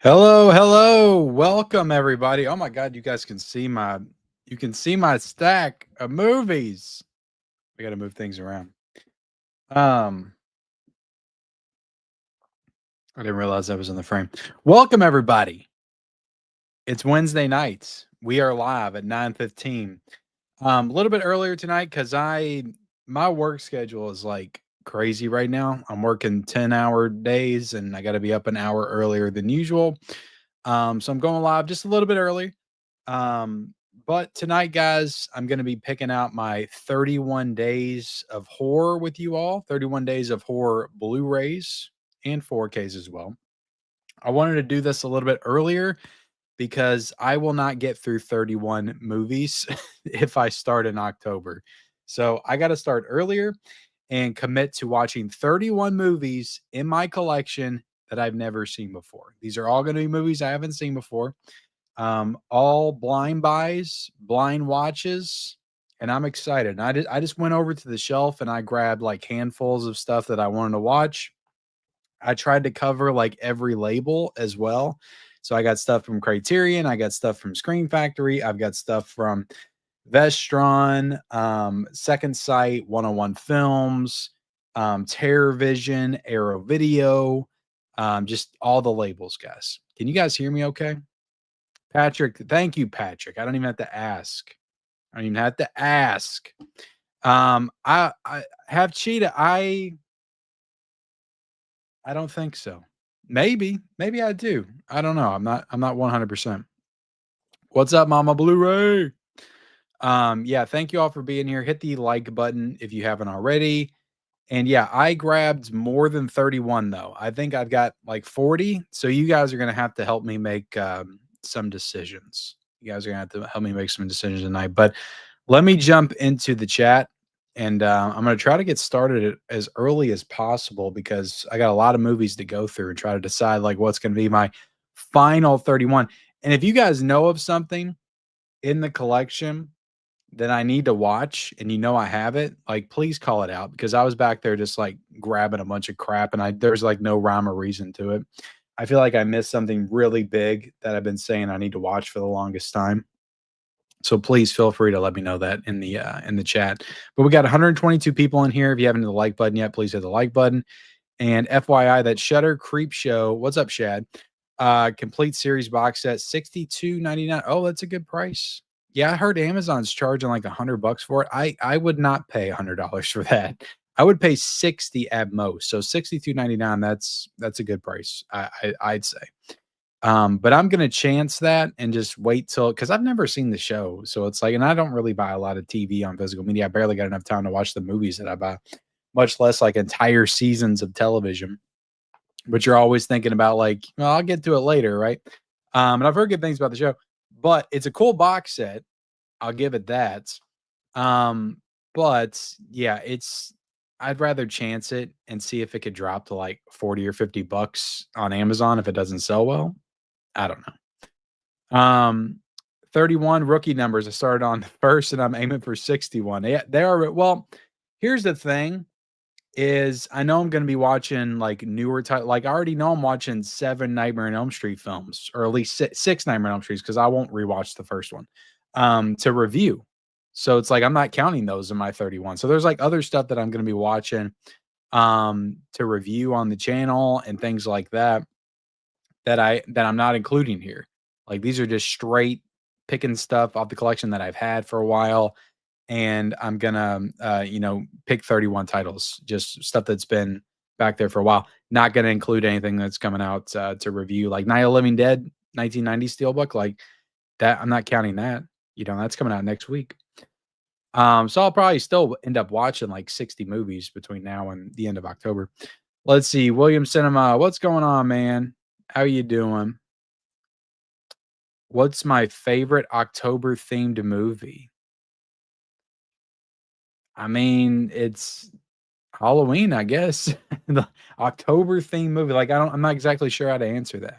Hello, hello. Welcome everybody. Oh my god, you guys can see my stack of movies. We got to move things around. Um I didn't realize I was in the frame. Welcome everybody. It's Wednesday nights. We are live at 9:15. A little bit earlier tonight cuz my work schedule is like crazy right now. I'm working 10-hour days and I got to be up an hour earlier than usual. So I'm going live just a little bit early. But tonight, guys, I'm going to be picking out my 31 days of horror with you all, 31 days of horror Blu-rays and 4Ks as well. I wanted to do this a little bit earlier because I will not get through 31 movies if I start in October. So I got to start earlier and commit to watching 31 movies in my collection that I've never seen before. These are all going to be movies I haven't seen before. All blind buys, blind watches, and I'm excited. And I just went over to the shelf and I grabbed like handfuls of stuff that I wanted to watch. I tried to cover like every label as well. So I got stuff from Criterion, I got stuff from Screen Factory, I've got stuff from Vestron, Second Sight, 101 Films, Terror Vision, Arrow Video, just all the labels, guys. Can you guys hear me okay? Patrick, thank you, Patrick. I don't even have to ask. I don't even have to ask. I have cheetah. I don't think so. Maybe I do. I don't know. I'm not 100%. What's up, Mama Blu-ray? Yeah, thank you all for being here. Hit the like button if you haven't already. And yeah, I grabbed more than 31 though. I think I've got like 40. So you guys are gonna have to help me make some decisions. You guys are gonna have to help me make some decisions tonight. But let me jump into the chat and I'm gonna try to get started as early as possible because I got a lot of movies to go through and try to decide like what's gonna be my final 31. And if you guys know of something in the collection that I need to watch and you know I have it, like please call it out because I was back there just like grabbing a bunch of crap and there's like no rhyme or reason to it. I feel like I missed something really big that I've been saying I need to watch for the longest time. So please feel free to let me know that in the chat. But we got 122 people in here. If you haven't hit the like button yet, please hit the like button. And FYI, that Shutter Creep Show. What's up, Shad? Complete series box set, $62.99. Oh, that's a good price. Yeah, I heard Amazon's charging like $100 for it. I would not pay $100 for that. I would pay 60 at most. So 62.99. That's a good price. I'd say. But I'm gonna chance that and just wait till because I've never seen the show. So it's like, and I don't really buy a lot of TV on physical media. I barely got enough time to watch the movies that I buy, much less like entire seasons of television. But you're always thinking about like, well, I'll get to it later, right? And I've heard good things about the show, but it's a cool box set. I'll give it that. Um, but yeah, I'd rather chance it and see if it could drop to like 40 or $50 on Amazon if it doesn't sell well. I don't know. 31 rookie numbers. I started on the first and I'm aiming for 61. Yeah, they are well, here's the thing is I know I'm gonna be watching like newer type like I already know I'm watching 7 Nightmare on Elm Street films, or at least six Nightmare on Elm Streets because I won't rewatch the first one to review. So it's like I'm not counting those in my 31. So there's like other stuff that I'm gonna be watching to review on the channel and things like that that I'm not including here. Like these are just straight picking stuff off the collection that I've had for a while, and I'm gonna pick 31 titles, just stuff that's been back there for a while. Not gonna include anything that's coming out to review, like Night of the Living Dead 1990 Steelbook, like that. I'm not counting that. That's coming out next week. So I'll probably still end up watching like 60 movies between now and the end of October. Let's see, William Cinema, what's going on, man? How you doing? What's my favorite October themed movie? I mean, it's Halloween, I guess. The October themed movie. Like I'm not exactly sure how to answer that.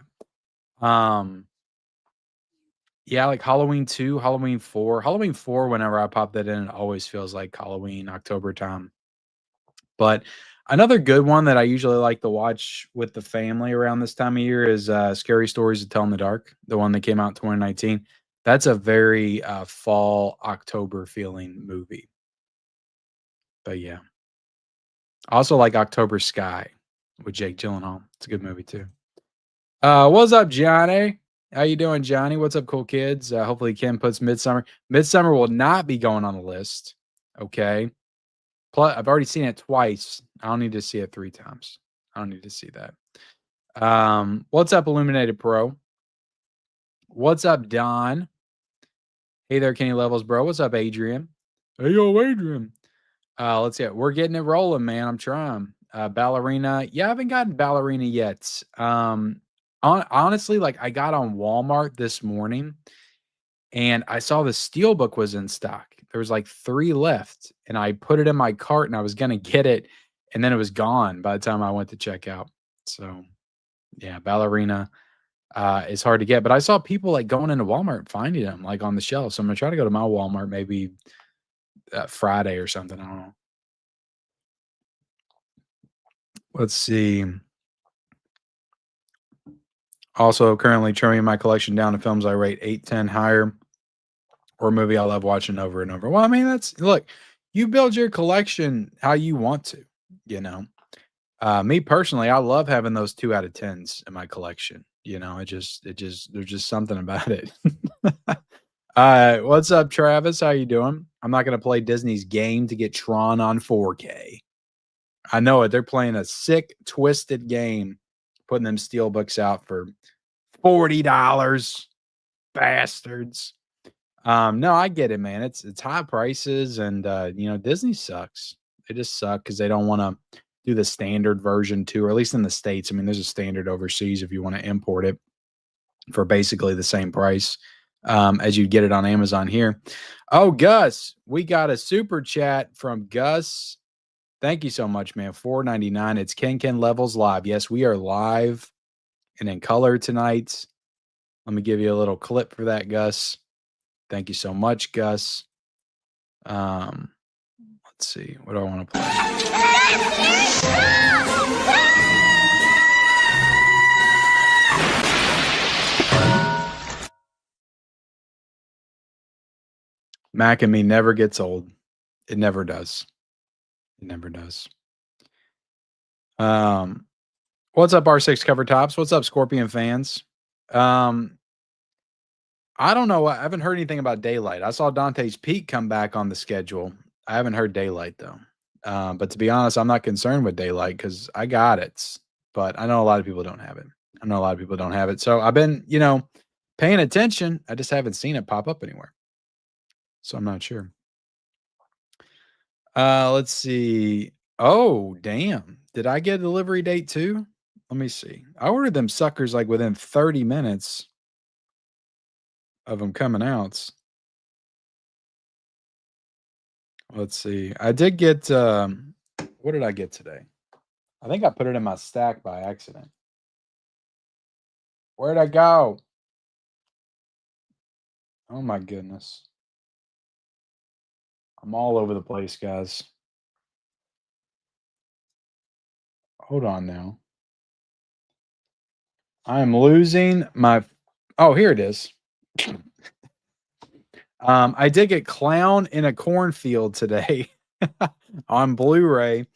Yeah, like Halloween 2, Halloween 4. Halloween 4, whenever I pop that in, it always feels like Halloween, October time. But Another good one that I usually like to watch with the family around this time of year is Scary Stories to Tell in the Dark, the one that came out in 2019. That's a very fall October feeling movie. But yeah. I also like October Sky with Jake Gyllenhaal. It's a good movie too. What's up, Johnny? How you doing, Johnny? What's up, cool kids? Hopefully Ken puts Midsummer. Midsummer will not be going on the list. Okay. Plus, I've already seen it twice. I don't need to see it 3 times. I don't need to see that. What's up, Illuminated Pro? What's up, Don? Hey there, Kenny Levels, bro. What's up, Adrian? Hey, yo, Adrian. Let's see. We're getting it rolling, man. I'm trying. Ballerina. Yeah, I haven't gotten Ballerina yet. Honestly, like I got on Walmart this morning and I saw the Steelbook was in stock. There was like 3 left, and I put it in my cart and I was gonna get it, and then it was gone by the time I went to check out. So yeah, Ballerina is hard to get. But I saw people like going into Walmart and finding them like on the shelf. So I'm gonna try to go to my Walmart maybe Friday or something. I don't know. Let's see. Also, currently trimming my collection down to films I rate 8, 10 higher, or a movie I love watching over and over. Well, I mean, that's look, you build your collection how you want to, you know. Me personally, I love having those 2 out of 10s in my collection. You know, there's just something about it. What's up, Travis? How you doing? I'm not gonna play Disney's game to get Tron on 4K. I know it. They're playing a sick, twisted game, putting them steel books out for $40. Bastards. No, I get it, man. It's high prices and you know, Disney sucks. They just suck because they don't want to do the standard version too, or at least in the States. I mean, there's a standard overseas if you want to import it for basically the same price as you get it on Amazon here. Oh, Gus, we got a super chat from Gus. Thank you so much, man. $4.99. It's Ken Levels Live. Yes, we are live and in color tonight. Let me give you a little clip for that, Gus. Thank you so much, Gus. Let's see. What do I want to play? Mac and Me never gets old. It never does. It never does. What's up, R6 Cover Tops? What's up, Scorpion fans? I don't know. I haven't heard anything about Daylight. I saw Dante's Peak come back on the schedule. I haven't heard Daylight though. But to be honest, I'm not concerned with Daylight because I got it. But I know a lot of people don't have it. I know a lot of people don't have it. So I've been, you know, paying attention. I just haven't seen it pop up anywhere. So I'm not sure. Let's see. Oh, damn. Did I get a delivery date too? Let me see. I ordered them suckers like within 30 minutes of them coming out. Let's see. I did get what did I get today? I think I put it in my stack by accident. Where'd I go? Oh my goodness. I'm all over the place, guys. Hold on now. I'm losing my oh, here it is. I did get Clown in a Cornfield today on Blu-ray.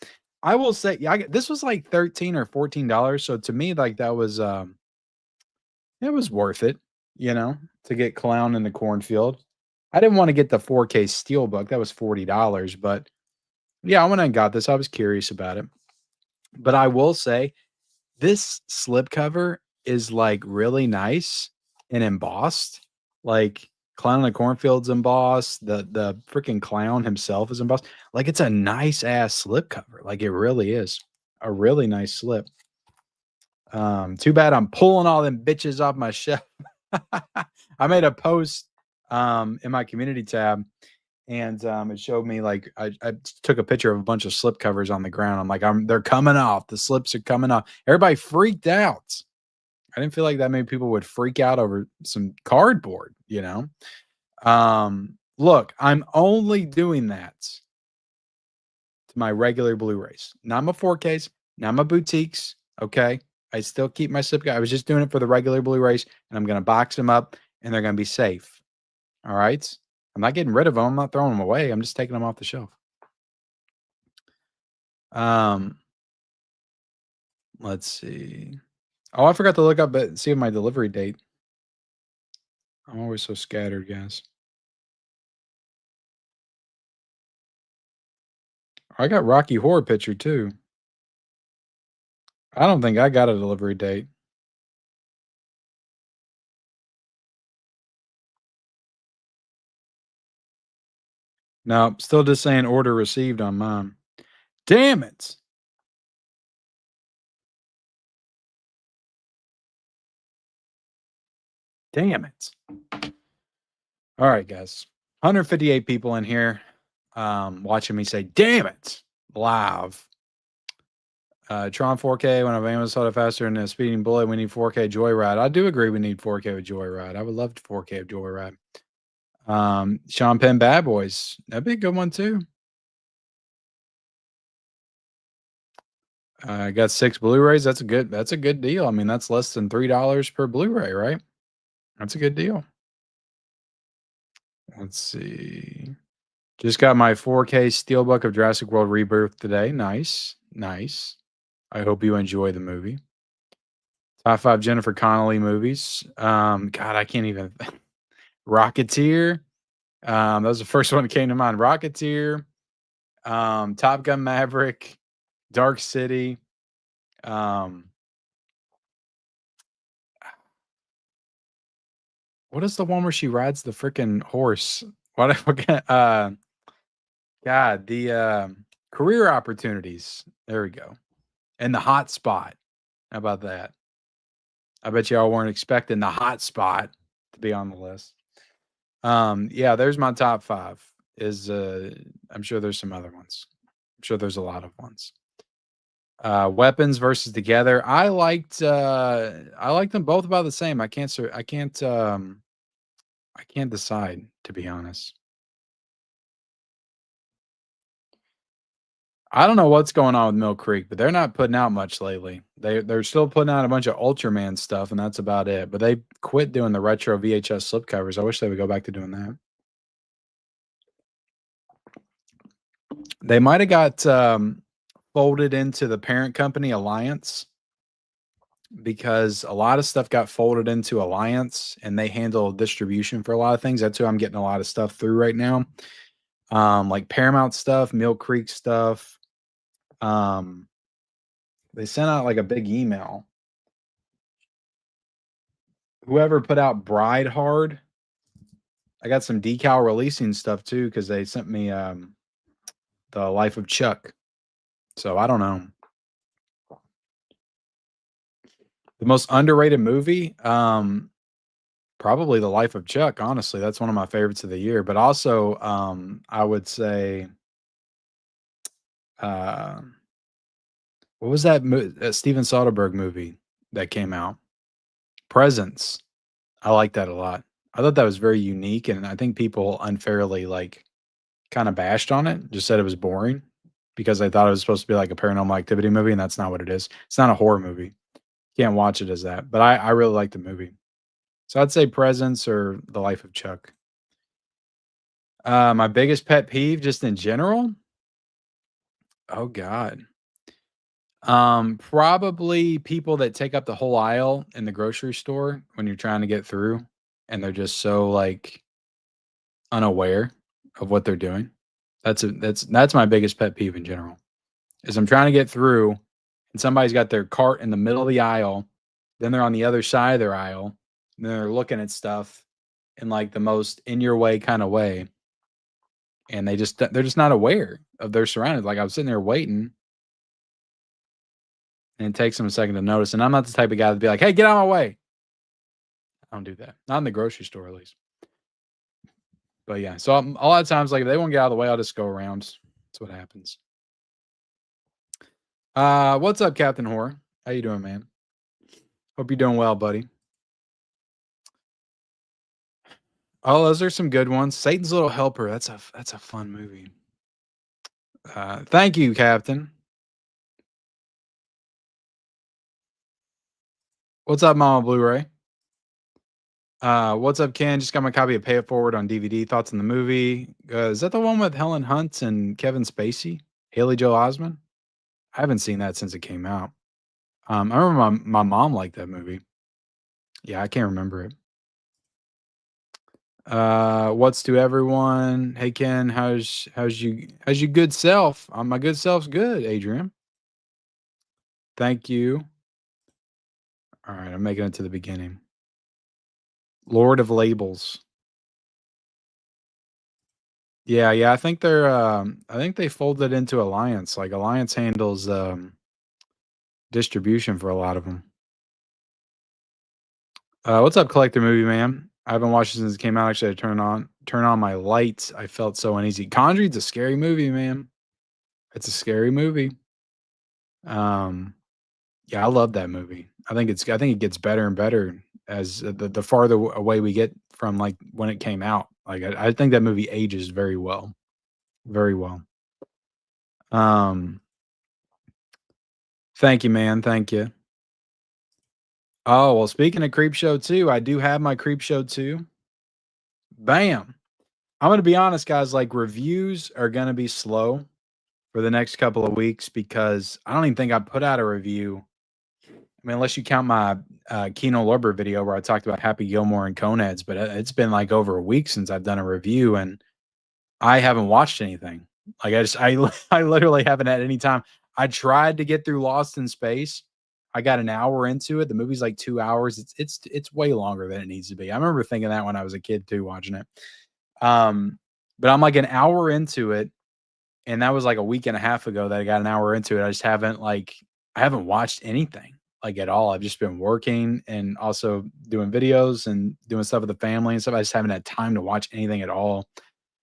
I will say, yeah, this was like $13 or $14. So to me, like that was it was worth it, you know, to get Clown in the Cornfield. I didn't want to get the 4K Steelbook. That was $40, but yeah, when I got this, I was curious about it. But I will say this slipcover is like really nice and embossed. Like Clown in the Cornfield's embossed. The freaking clown himself is embossed. Like it's a nice ass slipcover. Like it really is a really nice slip. Too bad I'm pulling all them bitches off my shelf. I made a post in my community tab, and it showed me like I took a picture of a bunch of slip covers on the ground. I'm like, they're coming off. The slips are coming off. Everybody freaked out. I didn't feel like that many people would freak out over some cardboard, you know. Look, I'm only doing that my regular Blu-rays, not my 4Ks, not my boutiques. Okay, I still keep my SIP. I was just doing it for the regular Blu-rays, and I'm gonna box them up, and they're gonna be safe. All right, I'm not getting rid of them. I'm not throwing them away. I'm just taking them off the shelf. Let's see. Oh, I forgot to look up and see my delivery date. I'm always so scattered, guys. I got Rocky Horror Picture too. I don't think I got a delivery date. No, still just saying order received on mine. Damn it. Damn it. All right, guys. 158 people in here watching me say, damn it, live. Tron 4K, when I've Amazon faster than a speeding bullet, we need 4K Joyride. I do agree we need 4K with Joyride. I would love 4K with Joyride. Sean Penn Bad Boys. That'd be a good one too. I got 6 Blu-rays. That's a good deal. I mean, that's less than $3 per Blu-ray, right? That's a good deal. Let's see. Just got my 4K Steelbook of Jurassic World Rebirth today. Nice. Nice. I hope you enjoy the movie. Top 5 Jennifer Connelly movies. God, I can't even. Rocketeer. That was the first one that came to mind. Rocketeer. Top Gun Maverick. Dark City. What is the one where she rides the freaking horse? What I forget. God, the Career Opportunities. There we go. And The Hot Spot. How about that? I bet y'all weren't expecting The Hot Spot to be on the list. Yeah, there's my top 5. I'm sure there's some other ones. I'm sure there's a lot of ones. Weapons versus Together. I liked them both about the same. I can't decide, to be honest. I don't know what's going on with Mill Creek, but they're not putting out much lately. They're still putting out a bunch of Ultraman stuff, and that's about it. But they quit doing the retro VHS slipcovers. I wish they would go back to doing that. They might have got folded into the parent company Alliance, because a lot of stuff got folded into Alliance, and they handle distribution for a lot of things. That's who I'm getting a lot of stuff through right now. Like Paramount stuff, Mill Creek stuff. They sent out like a big email. Whoever put out Bride Hard, I got some decal releasing stuff too, because they sent me The Life of Chuck. So I don't know. The most underrated movie, probably The Life of Chuck. Honestly, that's one of my favorites of the year. But also, I would say, what was that Steven Soderbergh movie that came out? Presence. I like that a lot. I thought that was very unique, and I think people unfairly kind of bashed on it. Just said it was boring because they thought it was supposed to be like a Paranormal Activity movie, and that's not what it is. It's not a horror movie. Can't watch it as that. But I really like the movie. So I'd say Presence or The Life of Chuck. My biggest pet peeve, just in general. Oh God. Probably people that take up the whole aisle in the grocery store when you're trying to get through, and they're just so unaware of what they're doing. That's my biggest pet peeve in general. Is I'm trying to get through, and somebody's got their cart in the middle of the aisle, then they're on the other side of their aisle, and they're looking at stuff in like the most in your way kind of way, and they're just not aware of their surroundings. Like I was sitting there waiting, and it takes them a second to notice. And I'm not the type of guy to be like, "Hey, get out of my way." I don't do that. Not in the grocery store, at least. But yeah, so a lot of times, like if they won't get out of the way, I'll just go around. That's what happens. What's up, Captain Horror? How you doing, man? Hope you're doing well, buddy. Oh, those are some good ones. Satan's Little Helper. That's a fun movie. Thank you, Captain. What's up, Mama Blu-ray? What's up, Ken? Just got my copy of Pay It Forward on DVD. Thoughts on the movie? Is that the one with Helen Hunt and Kevin Spacey? Haley Joel Osment? I haven't seen that since it came out. I remember my mom liked that movie. Yeah, I can't remember it. What's to everyone? Hey Ken, how's you good self? My good self's good, Adrian. Thank you. All right, I'm making it to the beginning. Lord of Labels. Yeah, yeah. I think they folded into Alliance. Like Alliance handles distribution for a lot of them. What's up, Collector Movie Man? I haven't watched it since it came out. Actually, I turn on my lights. I felt so uneasy. Conjuring's a scary movie, man. It's a scary movie. Um, yeah, I love that movie. I think it gets better and better as the farther away we get from like when it came out. Like I think that movie ages very well, very well. Um, thank you, man. Thank you. Oh well, speaking of Creep Show 2, I do have my Creep Show 2. Bam. I'm gonna be honest, guys. Like reviews are gonna be slow for the next couple of weeks because I don't even think I put out a review. I mean, unless you count my Kino Lorber video where I talked about Happy Gilmore and Coneheads, but it's been like over a week since I've done a review, and I haven't watched anything. Like I literally haven't had any time. I tried to get through Lost in Space. I got an hour into it. The movie's like 2 hours. It's way longer than it needs to be. I remember thinking that when I was a kid too, watching it. But I'm like an hour into it, and that was like a week and a half ago that I got an hour into it. I haven't watched anything like at all. I've just been working and also doing videos and doing stuff with the family and stuff. I just haven't had time to watch anything at all.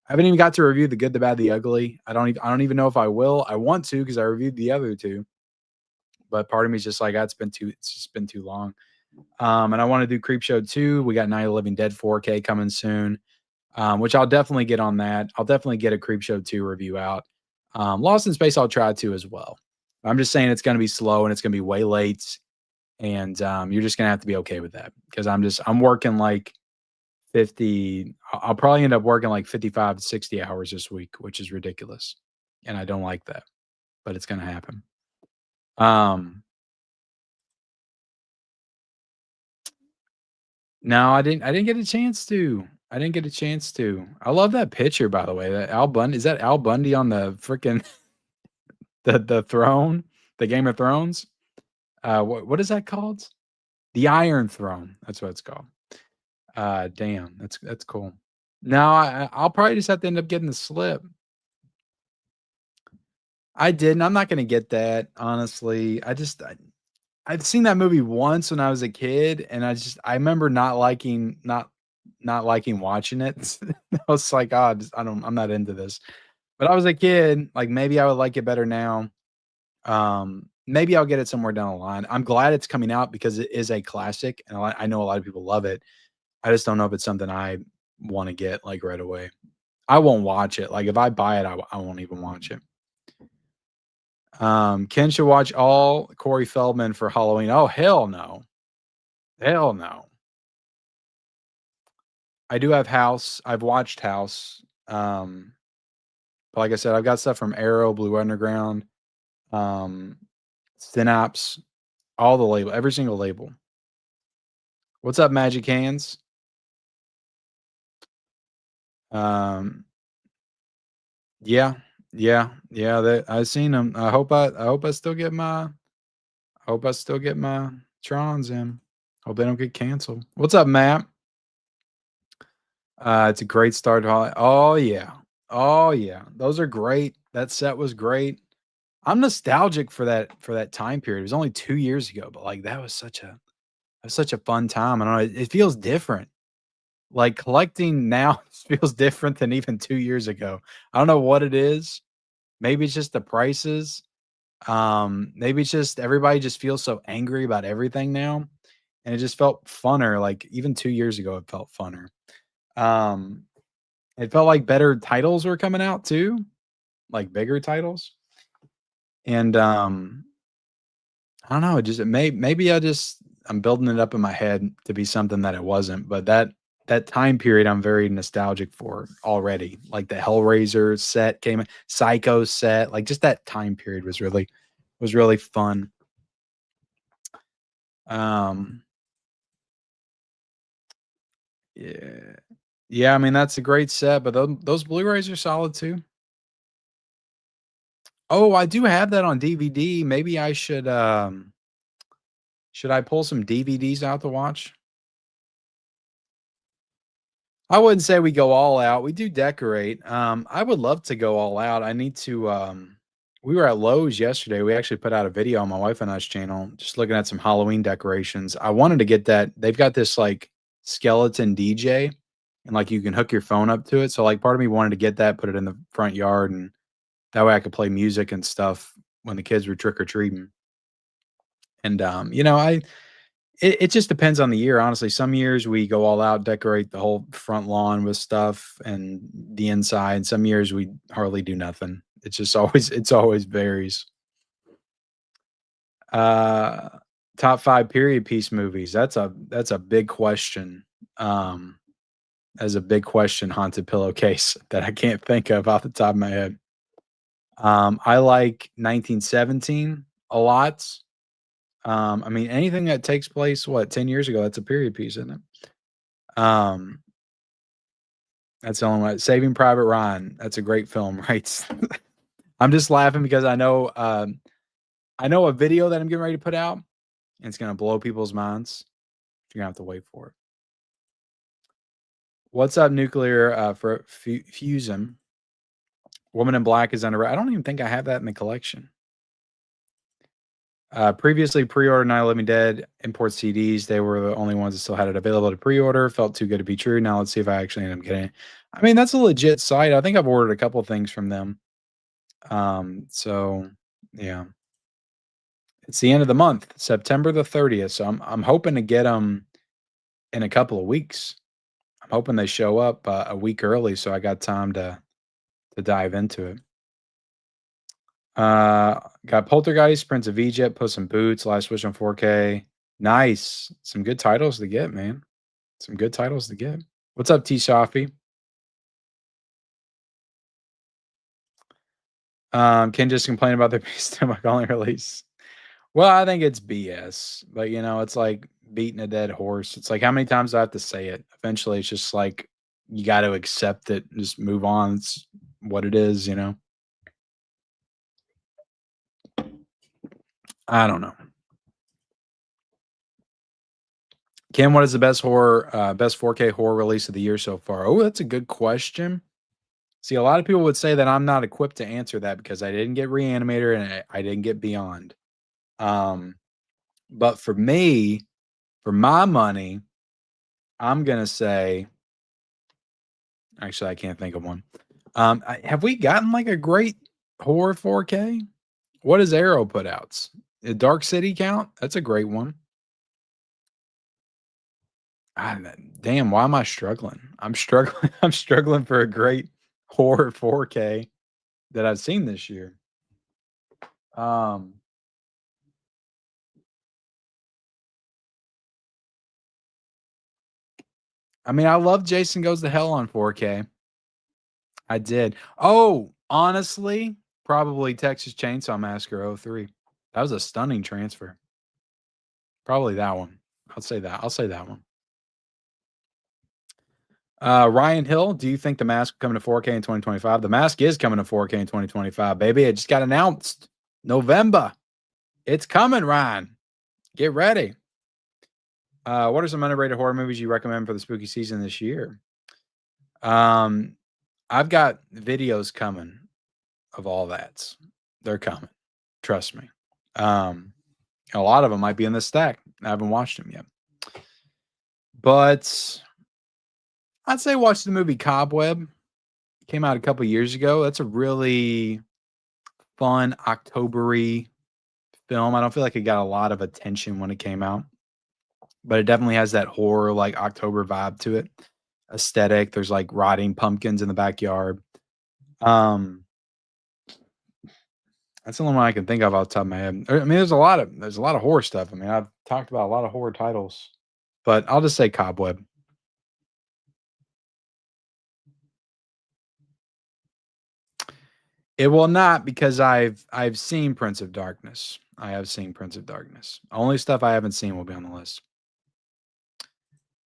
I haven't even got to review The Good, the Bad, the Ugly. I don't even know if I will. I want to because I reviewed the other two, but part of me is just like, it's just been too long. And I want to do Creep Show 2. We got Night of the Living Dead 4K coming soon, which I'll definitely get on that. I'll definitely get a Creep Show 2 review out. Lost in Space, I'll try to as well. I'm just saying it's going to be slow and it's going to be way late. And you're just going to have to be okay with that because I'm working like 50. I'll probably end up working like 55 to 60 hours this week, which is ridiculous. And I don't like that, but it's going to happen. No, I didn't get a chance to. I didn't get a chance to. I love that picture, by the way. That Al Bundy, is that Al Bundy on the freaking the throne, the Game of Thrones? What is that called? The Iron Throne. That's what it's called. Damn, that's cool. No, I'll probably just have to end up getting the slip. I didn't. I'm not gonna get that, honestly. I've seen that movie once when I was a kid, and I remember not liking watching it. I was like, "Oh, I'm not into this." But I was a kid, like, maybe I would like it better now. Maybe I'll get it somewhere down the line. I'm glad it's coming out because it is a classic, and I know a lot of people love it. I just don't know if it's something I wanna get, like, right away. I won't watch it. Like, if I buy it, I won't even watch it. Ken should watch all Corey Feldman for Halloween. Oh, hell no. Hell no. I do have House. I've watched House. But like I said, I've got stuff from Arrow, Blue Underground, um, Synapse, all the label, every single label. What's up, Magic Hands? Um, yeah, yeah. I've seen them. I hope I still get my Trons in. Hope they don't get canceled. What's up, Matt? It's a great start to Oh yeah. Oh yeah. Those are great. That set was great. I'm nostalgic for that time period. It was only 2 years ago, but like that was such a fun time. I don't know. It feels different. Like collecting now feels different than even 2 years ago. I don't know what it is. Maybe it's just the prices. Maybe it's just everybody just feels so angry about everything now. And it just felt funner. Like even 2 years ago, it felt funner. Um, it felt like better titles were coming out too. like bigger titles. And I don't know, maybe I'm building it up in my head to be something that it wasn't, but that time period I'm very nostalgic for already. Like the Hellraiser set came in, Psycho set, like just that time period was really fun. Um yeah. Yeah, I mean that's a great set, but those Blu-rays are solid too. Oh, I do have that on DVD. Maybe I should I pull some DVDs out to watch? I wouldn't say we go all out. We do decorate. I would love to go all out. I need to we were at Lowe's yesterday. We actually put out a video on my wife and I's channel just looking at some Halloween decorations. I wanted to get that. They've got this like skeleton DJ and like you can hook your phone up to it. So like part of me wanted to get that, put it in the front yard and that way I could play music and stuff when the kids were trick or treating. And it just depends on the year, honestly. Some years we go all out, decorate the whole front lawn with stuff and the inside. Some years we hardly do nothing. It's just always varies. Uh, Top 5 period piece movies. That's a big question. As a big question, haunted pillowcase that I can't think of off the top of my head. I like 1917 a lot. I mean, anything that takes place, 10 years ago, that's a period piece, isn't it? That's the only one. Saving Private Ryan. That's a great film, right? I'm just laughing because I know a video that I'm getting ready to put out, and it's gonna blow people's minds. You're gonna have to wait for it. What's up, nuclear for fusion? Woman in Black is under. I don't even think I have that in the collection. Previously pre-ordered Night of the Living Dead import CDs. They were the only ones that still had it available to pre-order. Felt too good to be true. Now let's see if I actually end up getting it. I mean, that's a legit site. I think I've ordered a couple things from them. So yeah, it's the end of the month, September the 30th. So I'm hoping to get them in a couple of weeks. I'm hoping they show up a week early, so I got time to dive into it. Got Poltergeist, Prince of Egypt, Puss in Boots, Last Wish on 4K. Nice. Some good titles to get, man. Some good titles to get. What's up, T Shafi? Can just complain about their stomach only release. Well, I think it's BS, but it's like beating a dead horse. It's like how many times do I have to say it? Eventually, it's just like you got to accept it, and just move on. It's what it is, I don't know. Kim, what is the best 4K horror release of the year so far? Oh, that's a good question. See, a lot of people would say that I'm not equipped to answer that because I didn't get Reanimator and I didn't get Beyond. But for me, for my money, I'm gonna say. Actually, I can't think of one. Have we gotten like a great horror 4K? What does Arrow put out? Dark City count? That's a great one. Damn, why am I struggling? I'm struggling. I'm struggling for a great horror 4K that I've seen this year. I mean, I love Jason Goes to Hell on 4K. I did. Oh, honestly, probably Texas Chainsaw Massacre 03. That was a stunning transfer. Probably that one. I'll say that one. Ryan Hill, do you think The Mask coming to 4K in 2025? The Mask is coming to 4K in 2025, baby. It just got announced. November. It's coming, Ryan. Get ready. What are some underrated horror movies you recommend for the spooky season this year? I've got videos coming of all that. They're coming. Trust me. A lot of them might be in the stack. I haven't watched them yet. But I'd say watch the movie Cobweb. Came out a couple years ago. That's a really fun October-y film. I don't feel like it got a lot of attention when it came out, but it definitely has that horror like October vibe to it. Aesthetic. There's like rotting pumpkins in the backyard. That's the only one I can think of off the top of my head. I mean, there's a lot of horror stuff. I mean, I've talked about a lot of horror titles, but I'll just say Cobweb. It will not because I've seen Prince of Darkness. I have seen Prince of Darkness. Only stuff I haven't seen will be on the list.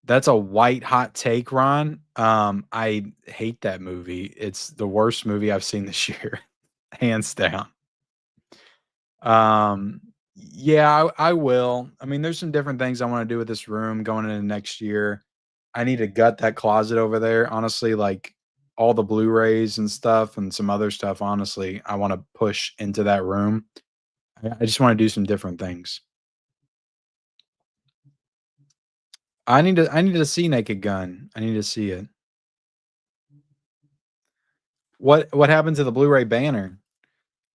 That's a white hot take, Ron. I hate that movie. It's the worst movie I've seen this year, hands down. Um, yeah, I will. I mean, there's some different things I want to do with this room going into next year. I need to gut that closet over there. Honestly, like all the Blu-rays and stuff and some other stuff, honestly, I want to push into that room. I just want to do some different things. I need to see Naked Gun. I need to see it. What happened to the Blu-ray banner?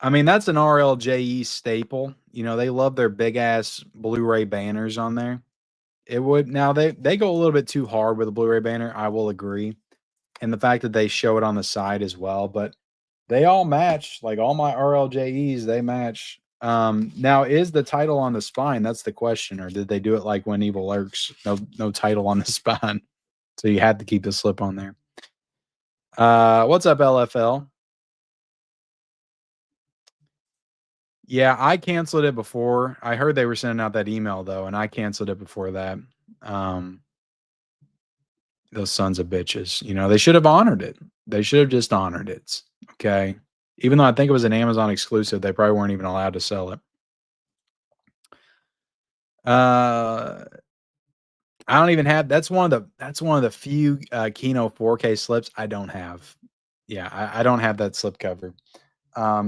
I mean, that's an RLJE staple. You know, they love their big ass Blu-ray banners on there. It would now they go a little bit too hard with the Blu-ray banner, I will agree. And the fact that they show it on the side as well, but they all match. Like all my RLJEs, they match. Now is the title on the spine? That's the question, or did they do it like when Evil Lurks? No title on the spine. So you had to keep the slip on there. What's up, LFL? Yeah, I canceled it before. I heard they were sending out that email though, and I canceled it before that. Um, those sons of bitches. You know, they should have honored it. They should have just honored it. Okay. Even though I think it was an Amazon exclusive, they probably weren't even allowed to sell it. Uh I don't even have that's one of the few Kino 4K slips I don't have. Yeah, I don't have that slip cover.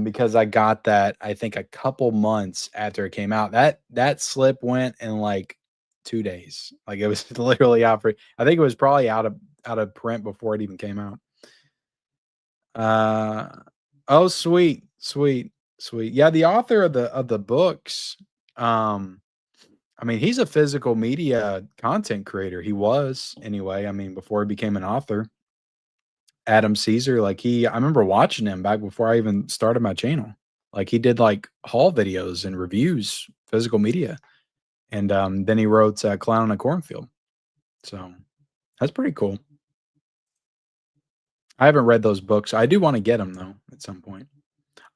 Because I got that I think a couple months after it came out. That slip went in like 2 days. Like it was literally out for I think it was probably out of print before it even came out. Uh oh sweet, sweet, sweet. Yeah, the author of the books, um, I mean, he's a physical media content creator. He was anyway. I mean, before he became an author. Adam Caesar, like I remember watching him back before I even started my channel. Like he did like haul videos and reviews, physical media, and then he wrote "Clown in a Cornfield." So that's pretty cool. I haven't read those books. I do want to get them though at some point.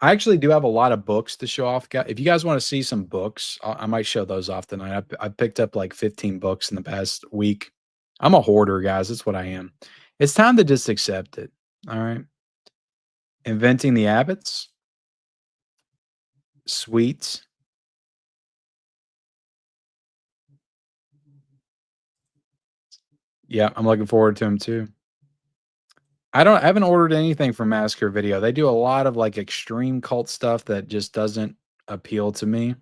I actually do have a lot of books to show off. If you guys want to see some books, I might show those off tonight. I picked up like 15 books in the past week. I'm a hoarder, guys. That's what I am. It's time to just accept it. All right. Inventing the Abbots, Sweets. Yeah, I'm looking forward to him too. I haven't ordered anything from Massacre Video. They do a lot of like extreme cult stuff that just doesn't appeal to me.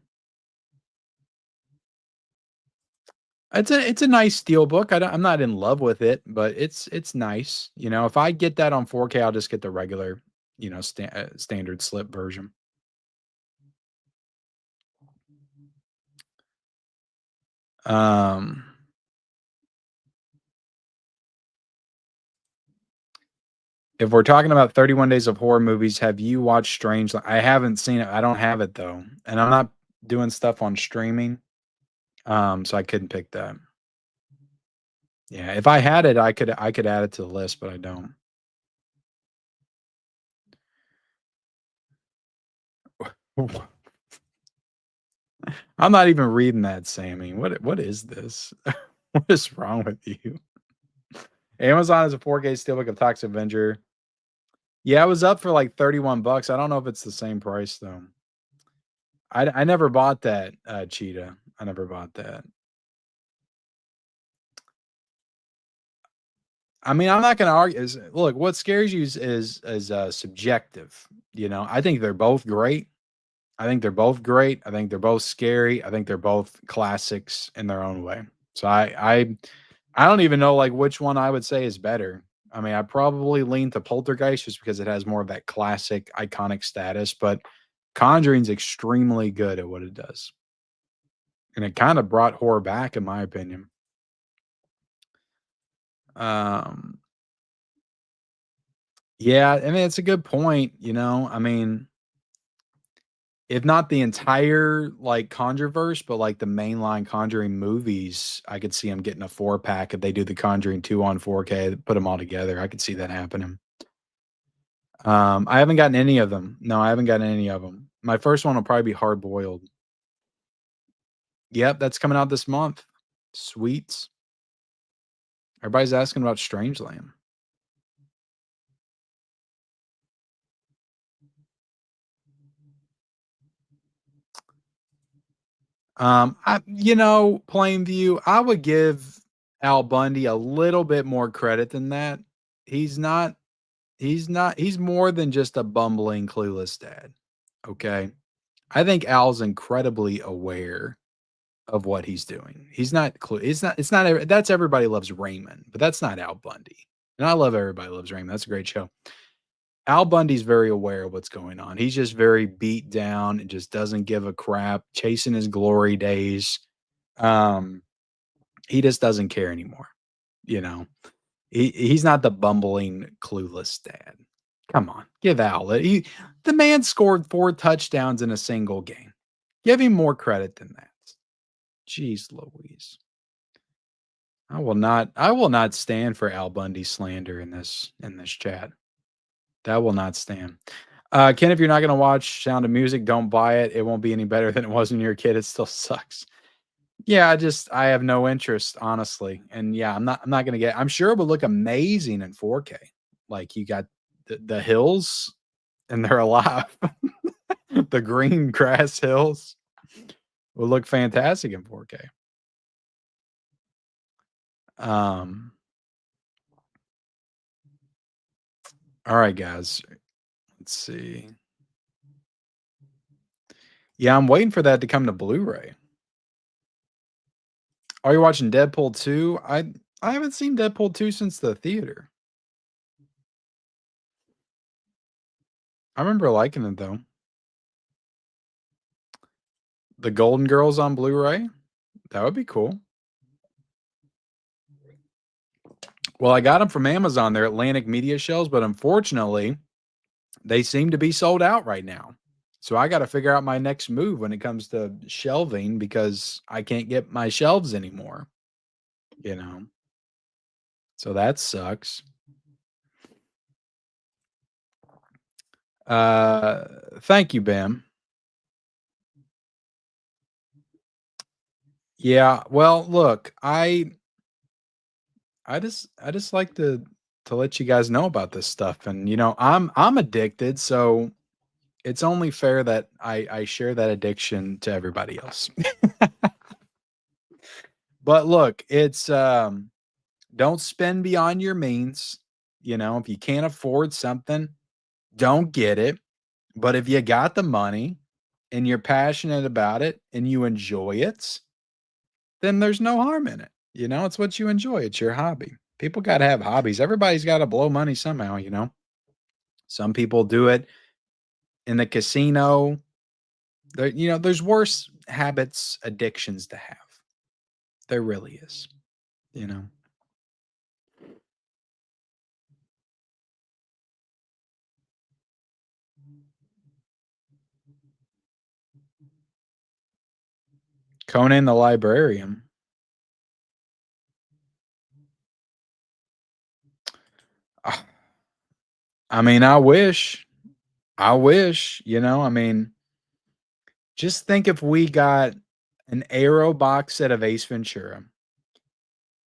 It's a nice steel book. I'm not in love with it, but it's nice. You know, if I get that on 4K, I'll just get the regular, standard slip version. Um, if we're talking about 31 Days of Horror movies, have you watched Strange? I haven't seen it. I don't have it though, and I'm not doing stuff on streaming, so I couldn't pick that. Yeah, if I had it, I could add it to the list, but I don't. I'm not even reading that, Sammy. What is this? What is wrong with you? Amazon is a 4K steelbook of Toxic Avenger. Yeah, it was up for like 31 bucks. I don't know if it's the same price though. I never bought that Cheetah. I never bought that. I mean, I'm not going to argue. Look, what scares you is subjective. You know, I think they're both great. I think they're both great. I think they're both scary. I think they're both classics in their own way. So I don't even know like which one I would say is better. I mean, I probably lean to Poltergeist just because it has more of that classic iconic status, but Conjuring's extremely good at what it does. And it kind of brought horror back in my opinion. Um yeah, I mean it's a good point, you know. I mean, if not the entire like Conjureverse, but like the mainline Conjuring movies, I could see them getting a 4-pack if they do the Conjuring 2 on 4K, put them all together. I could see that happening. I haven't gotten any of them. No, I haven't gotten any of them. My first one will probably be Hard Boiled. Yep, that's coming out this month. Sweets. Everybody's asking about Strangeland. Plain view, I would give Al Bundy a little bit more credit than that. He's not he's more than just a bumbling, clueless dad. Okay. I think Al's incredibly aware of what he's doing. He's not it's not that's Everybody Loves Raymond, but that's not Al Bundy. And I love Everybody Loves Raymond. That's a great show. Al Bundy's very aware of what's going on. He's just very beat down and just doesn't give a crap, chasing his glory days. Um, he just doesn't care anymore. You know, he's not the bumbling, clueless dad. Come on, give Al the man scored 4 touchdowns in a single game. Give him more credit than that. Jeez Louise. I will not stand for Al Bundy slander in this chat. That will not stand. Ken, if you're not gonna watch Sound of Music, don't buy it. It won't be any better than it was when you were a kid. It still sucks. Yeah, I have no interest, honestly. And yeah, I'm not gonna get I'm sure it would look amazing in 4K. Like you got the hills and they're alive. The green grass hills will look fantastic in 4K. Um all right, guys. Let's see. Yeah, I'm waiting for that to come to Blu-ray. Are you watching Deadpool 2? I haven't seen Deadpool 2 since the theater. I remember liking it though. The Golden Girls on Blu-ray? That would be cool. Well, I got them from Amazon. They're Atlantic Media shelves, but unfortunately, they seem to be sold out right now. So I got to figure out my next move when it comes to shelving because I can't get my shelves anymore. You know. So that sucks. Thank you, Bam. Yeah, well, look, I just like to let you guys know about this stuff, and I'm addicted, so it's only fair that I share that addiction to everybody else. But look, it's don't spend beyond your means. If you can't afford something, don't get it. But if you got the money and you're passionate about it and you enjoy it, then there's no harm in it. It's what you enjoy. It's your hobby. People got to have hobbies. Everybody's got to blow money somehow. Some people do it in the casino. There's worse habits, addictions to have. There really is, you know. Conan the Librarian. Ah, I mean, I wish. I wish, just think if we got an Arrow box set of Ace Ventura,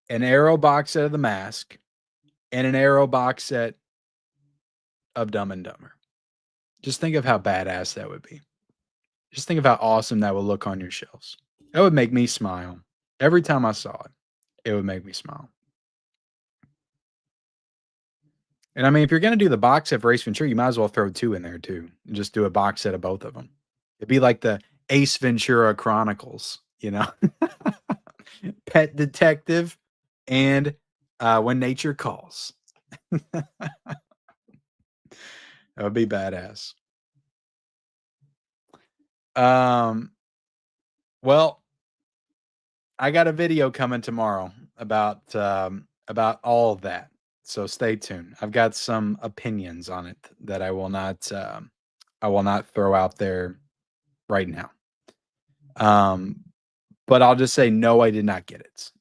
an Arrow box set of The Mask, and an Arrow box set of Dumb and Dumber. Just think of how badass that would be. Just think of how awesome that would look on your shelves. That would make me smile. Every time I saw it, it would make me smile. And I mean, if you're going to do the box set for Ace Ventura, you might as well throw 2 in there too and just do a box set of both of them. It'd be like the Ace Ventura Chronicles. Pet Detective and When Nature Calls. That would be badass. Well, I got a video coming tomorrow about all of that. So stay tuned. I've got some opinions on it that I will not throw out there right now. Um, but I'll just say no, I did not get it.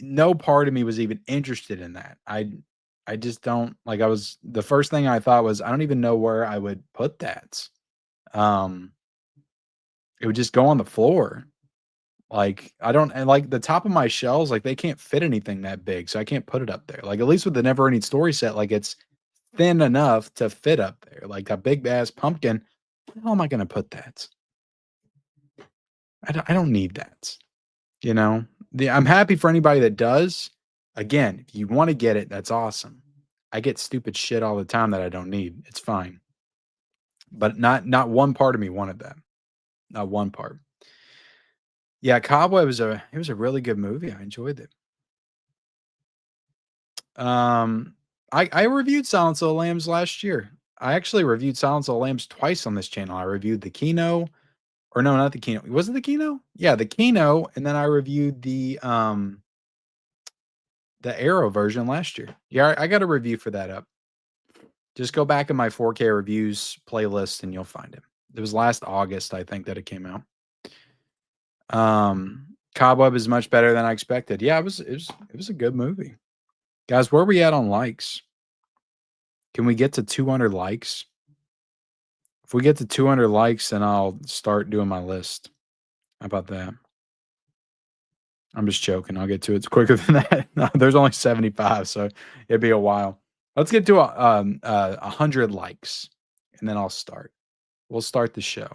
No part of me was even interested in that. I just don't like. I was the first thing I thought was I don't even know where I would put that. Um, it would just go on the floor. Like I don't and like the top of my shelves, like they can't fit anything that big, so I can't put it up there. Like at least with the Never Ending Story set, like it's thin enough to fit up there. Like a big ass pumpkin. Where the hell am I going to put that? I don't need that. You know, I'm happy for anybody that does. Again, if you want to get it, that's awesome. I get stupid shit all the time that I don't need. It's fine. But not one part of me wanted that. Not one part. Yeah, Cowboy was a really good movie. I enjoyed it. Um I reviewed Silence of the Lambs last year. I actually reviewed Silence of the Lambs twice on this channel. I reviewed the Kino, or no, not the Kino. Was it the Kino? Yeah, the Kino, and then I reviewed the Arrow version last year. Yeah, I got a review for that up. Just go back in my 4K reviews playlist and you'll find it. It was last August, I think, that it came out. Cobweb is much better than I expected. Yeah, it was a good movie. Guys, where are we at on likes? Can we get to 200 likes? If we get to 200 likes, then I'll start doing my list. How about that? I'm just joking. I'll get to it quicker than that. No, there's only 75, so it'd be a while. Let's get to 100 likes, and then I'll start. We'll start the show.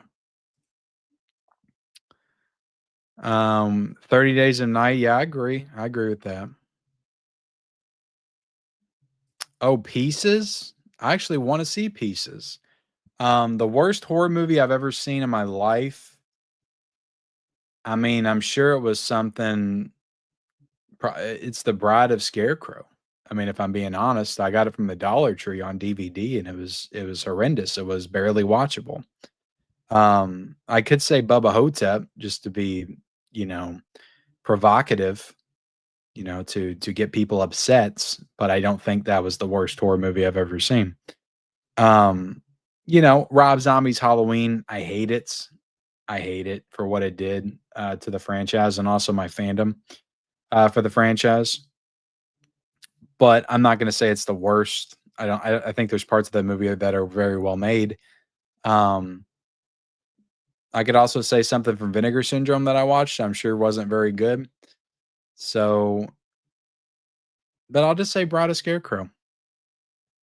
30 Days a Night. Yeah, I agree. I agree with that. Oh, Pieces? I actually want to see Pieces. The worst horror movie I've ever seen in my life. I mean, I'm sure it was something. It's The Bride of Scarecrow. I mean, if I'm being honest, I got it from the Dollar Tree on DVD, and it was horrendous. It was barely watchable. I could say Bubba Hotep just to be, you know, provocative, to get people upset, but I don't think that was the worst horror movie I've ever seen. Um, Rob Zombie's Halloween, I hate it. I hate it for what it did to the franchise and also my fandom for the franchise. But I'm not going to say it's the worst. I don't. I think there's parts of the movie that are very well made. Um, I could also say something from Vinegar Syndrome that I watched. I'm sure wasn't very good. So, but I'll just say Bride of Scarecrow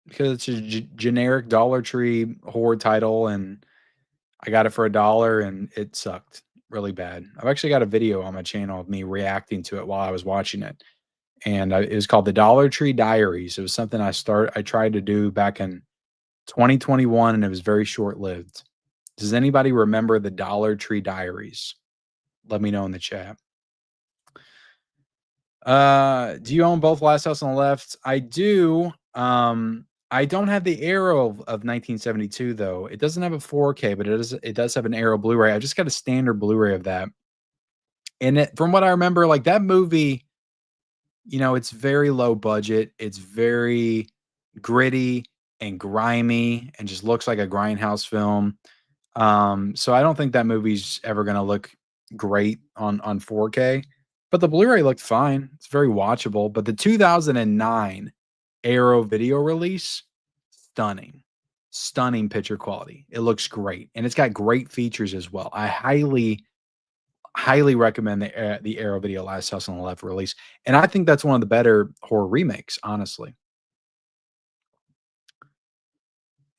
because it's a generic Dollar Tree horror title, and I got it for $1, and it sucked really bad. I've actually got a video on my channel of me reacting to it while I was watching it, and it was called the Dollar Tree Diaries. It was something I tried to do back in 2021, and it was very short lived. Does anybody remember the Dollar Tree Diaries? Let me know in the chat. Do you own both Last House on the Left? I do. I don't have the Arrow of 1972 though. It doesn't have a 4K, but it does have an Arrow Blu-ray. I just got a standard Blu-ray of that. And from what I remember, like that movie, it's very low budget. It's very gritty and grimy and just looks like a grindhouse film. So I don't think that movie's ever gonna look great on 4K. But the Blu-ray looked fine. It's very watchable. But the 2009 Arrow video release, stunning. Stunning picture quality. It looks great. And it's got great features as well. I highly, highly recommend the Arrow video Last House on the Left release. And I think that's one of the better horror remakes, honestly.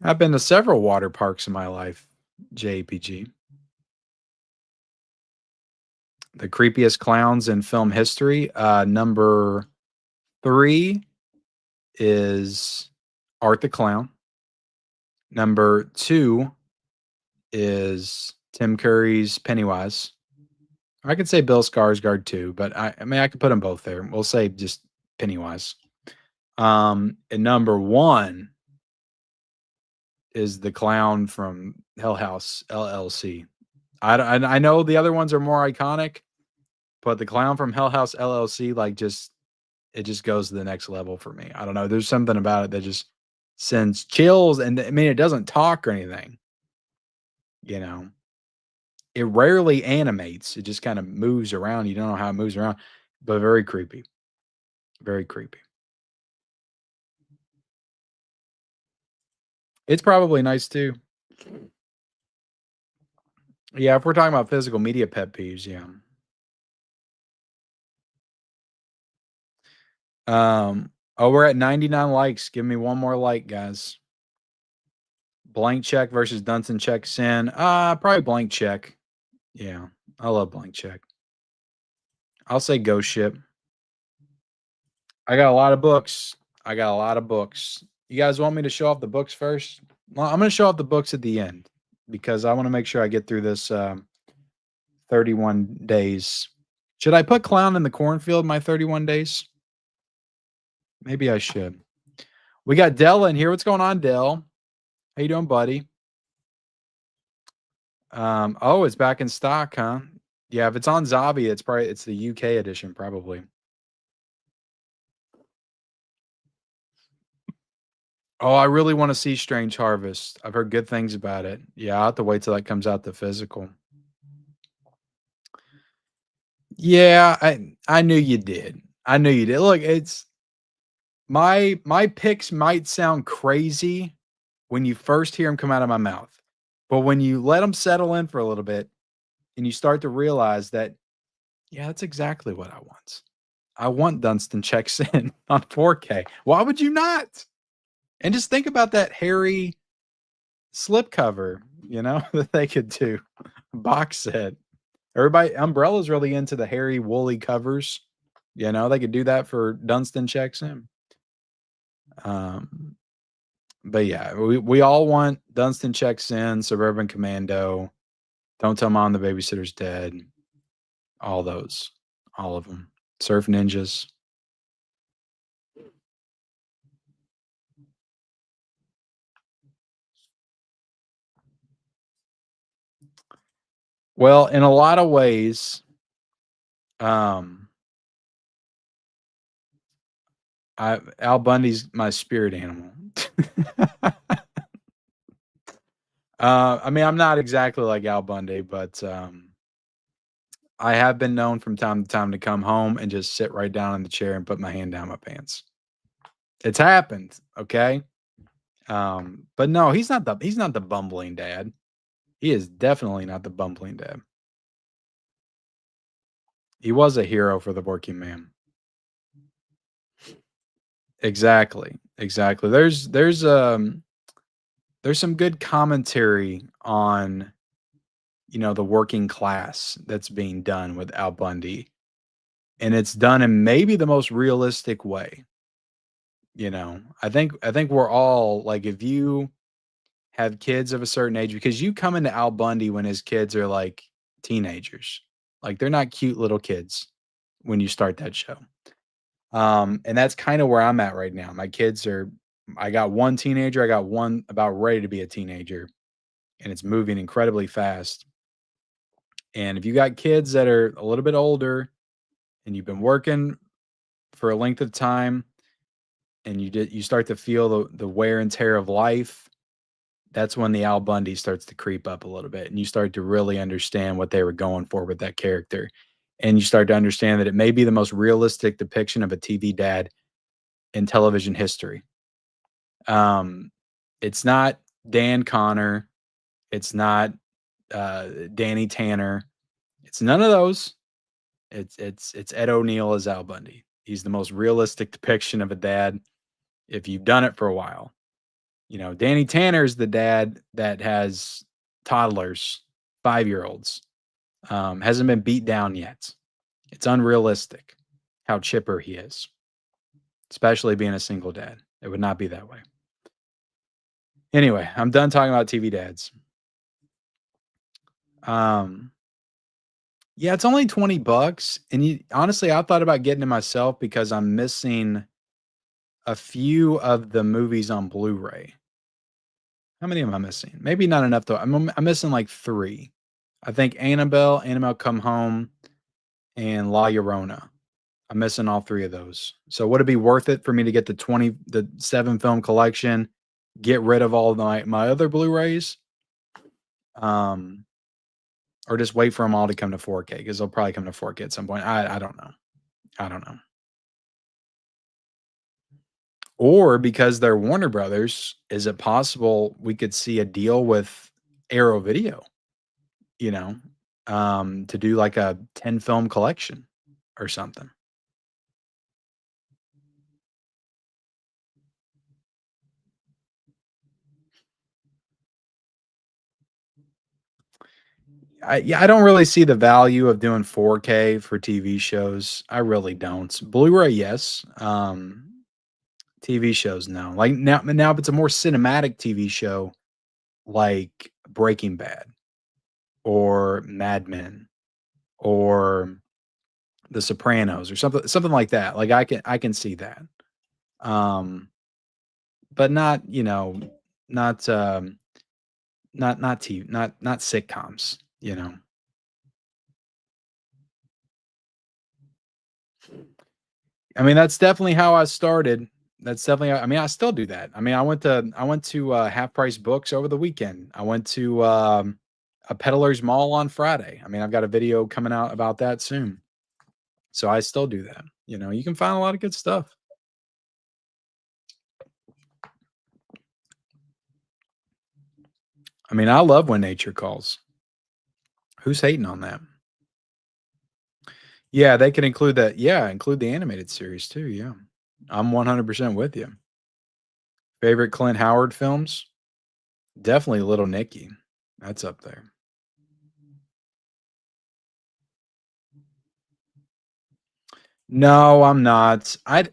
I've been to several water parks in my life, JPG. The creepiest clowns in film history. Number 3 is Art the Clown. Number 2 is Tim Curry's Pennywise. I could say Bill Skarsgård too, but I mean I could put them both there. We'll say just Pennywise. And number 1 is the clown from Hell House LLC. I know the other ones are more iconic, but the clown from Hell House LLC, like it just goes to the next level for me. I don't know. There's something about it that just sends chills, and I mean, it doesn't talk or anything, you know. It rarely animates. It just kind of moves around. You don't know how it moves around, but very creepy. Very creepy. It's probably nice too. Yeah, if we're talking about physical media pet peeves, yeah. Oh, we're at 99 likes. Give me one more like, guys. Blank check versus Dunstan check sin. Probably blank check. Yeah, I love blank check. I'll say ghost ship. I got a lot of books. I got a lot of books. You guys want me to show off the books first? Well, I'm going to show off the books at the end because I want to make sure I get through this 31 days. Should I put clown in the cornfield my 31 days? Maybe I should. We got Dell in here. What's going on, Dell? How you doing, buddy? Oh, it's back in stock, huh? Yeah, if it's on Zavi, it's the UK edition, probably. Oh, I really want to see Strange Harvest. I've heard good things about it. Yeah, I'll have to wait till that comes out the physical. Yeah, I knew you did. I knew you did. Look, it's my picks might sound crazy when you first hear them come out of my mouth, but when you let them settle in for a little bit and you start to realize that, yeah, that's exactly what I want. I want Dunstan checks in on 4K. Why would you not? And just think about that hairy slipcover, that they could do. Box set. Everybody, Umbrella's really into the hairy, woolly covers. They could do that for Dunstan checks in. Um, but yeah, we all want Dunstan checks in, Suburban Commando, Don't Tell Mom the Babysitter's Dead, all those, all of them. Surf Ninjas. Well, in a lot of ways, um, Al Bundy's my spirit animal. I mean, I'm not exactly like Al Bundy, but I have been known from time to time to come home and just sit right down in the chair and put my hand down my pants. It's happened, okay? But no, he's not the bumbling dad. He is definitely not the bumbling dad. He was a hero for the working man. Exactly. Exactly. There's some good commentary on, the working class that's being done with Al Bundy. And it's done in maybe the most realistic way. I think we're all like, if you have kids of a certain age, because you come into Al Bundy when his kids are like teenagers. Like they're not cute little kids when you start that show. And that's kind of where I'm at right now. I got one teenager, I got one about ready to be a teenager, and it's moving incredibly fast. And if you got kids that are a little bit older and you've been working for a length of time and you start to feel the wear and tear of life, that's when the Al Bundy starts to creep up a little bit and you start to really understand what they were going for with that character. And you start to understand that it may be the most realistic depiction of a TV dad in television history. It's not Dan Connor, it's not Danny Tanner, it's none of those. It's Ed O'Neill as Al Bundy. He's the most realistic depiction of a dad if you've done it for a while. Danny Tanner's the dad that has toddlers, 5-year-olds, hasn't been beat down yet. It's unrealistic how chipper he is, especially being a single dad. It would not be that way. Anyway, I'm done talking about TV dads. Um, yeah, it's only $20, and honestly, I thought about getting it myself because I'm missing a few of the movies on Blu-ray. How many am I missing? Maybe not enough though. I'm missing like 3. I think Annabelle Come Home, and La Llorona. I'm missing all 3 of those. So would it be worth it for me to get the 7 film collection, get rid of all my other Blu-rays? or just wait for them all to come to 4K because they'll probably come to 4K at some point. I don't know. I don't know. Or because they're Warner Brothers, is it possible we could see a deal with Arrow Video, you know, to do like a 10 film collection or something? Yeah, I don't really see the value of doing 4K for TV shows. I really don't. Blu-ray, yes. TV shows, no. Like now, if it's a more cinematic TV show, like Breaking Bad or Mad Men or The Sopranos or something like that. Like I can see that. Um, but not, not not TV, not sitcoms, you know. I mean, that's definitely how I started. That's definitely I mean, I still do that. I mean, I went to Half Price Books over the weekend. I went to a Peddler's Mall on Friday. I mean, I've got a video coming out about that soon. So I still do that. You know, you can find a lot of good stuff. I mean, I love When Nature Calls. Who's hating on that? Yeah, they can include that. Yeah, include the animated series too. Yeah. I'm 100% with you. Favorite Clint Howard films? Definitely Little Nicky. That's up there. No, I'm not. I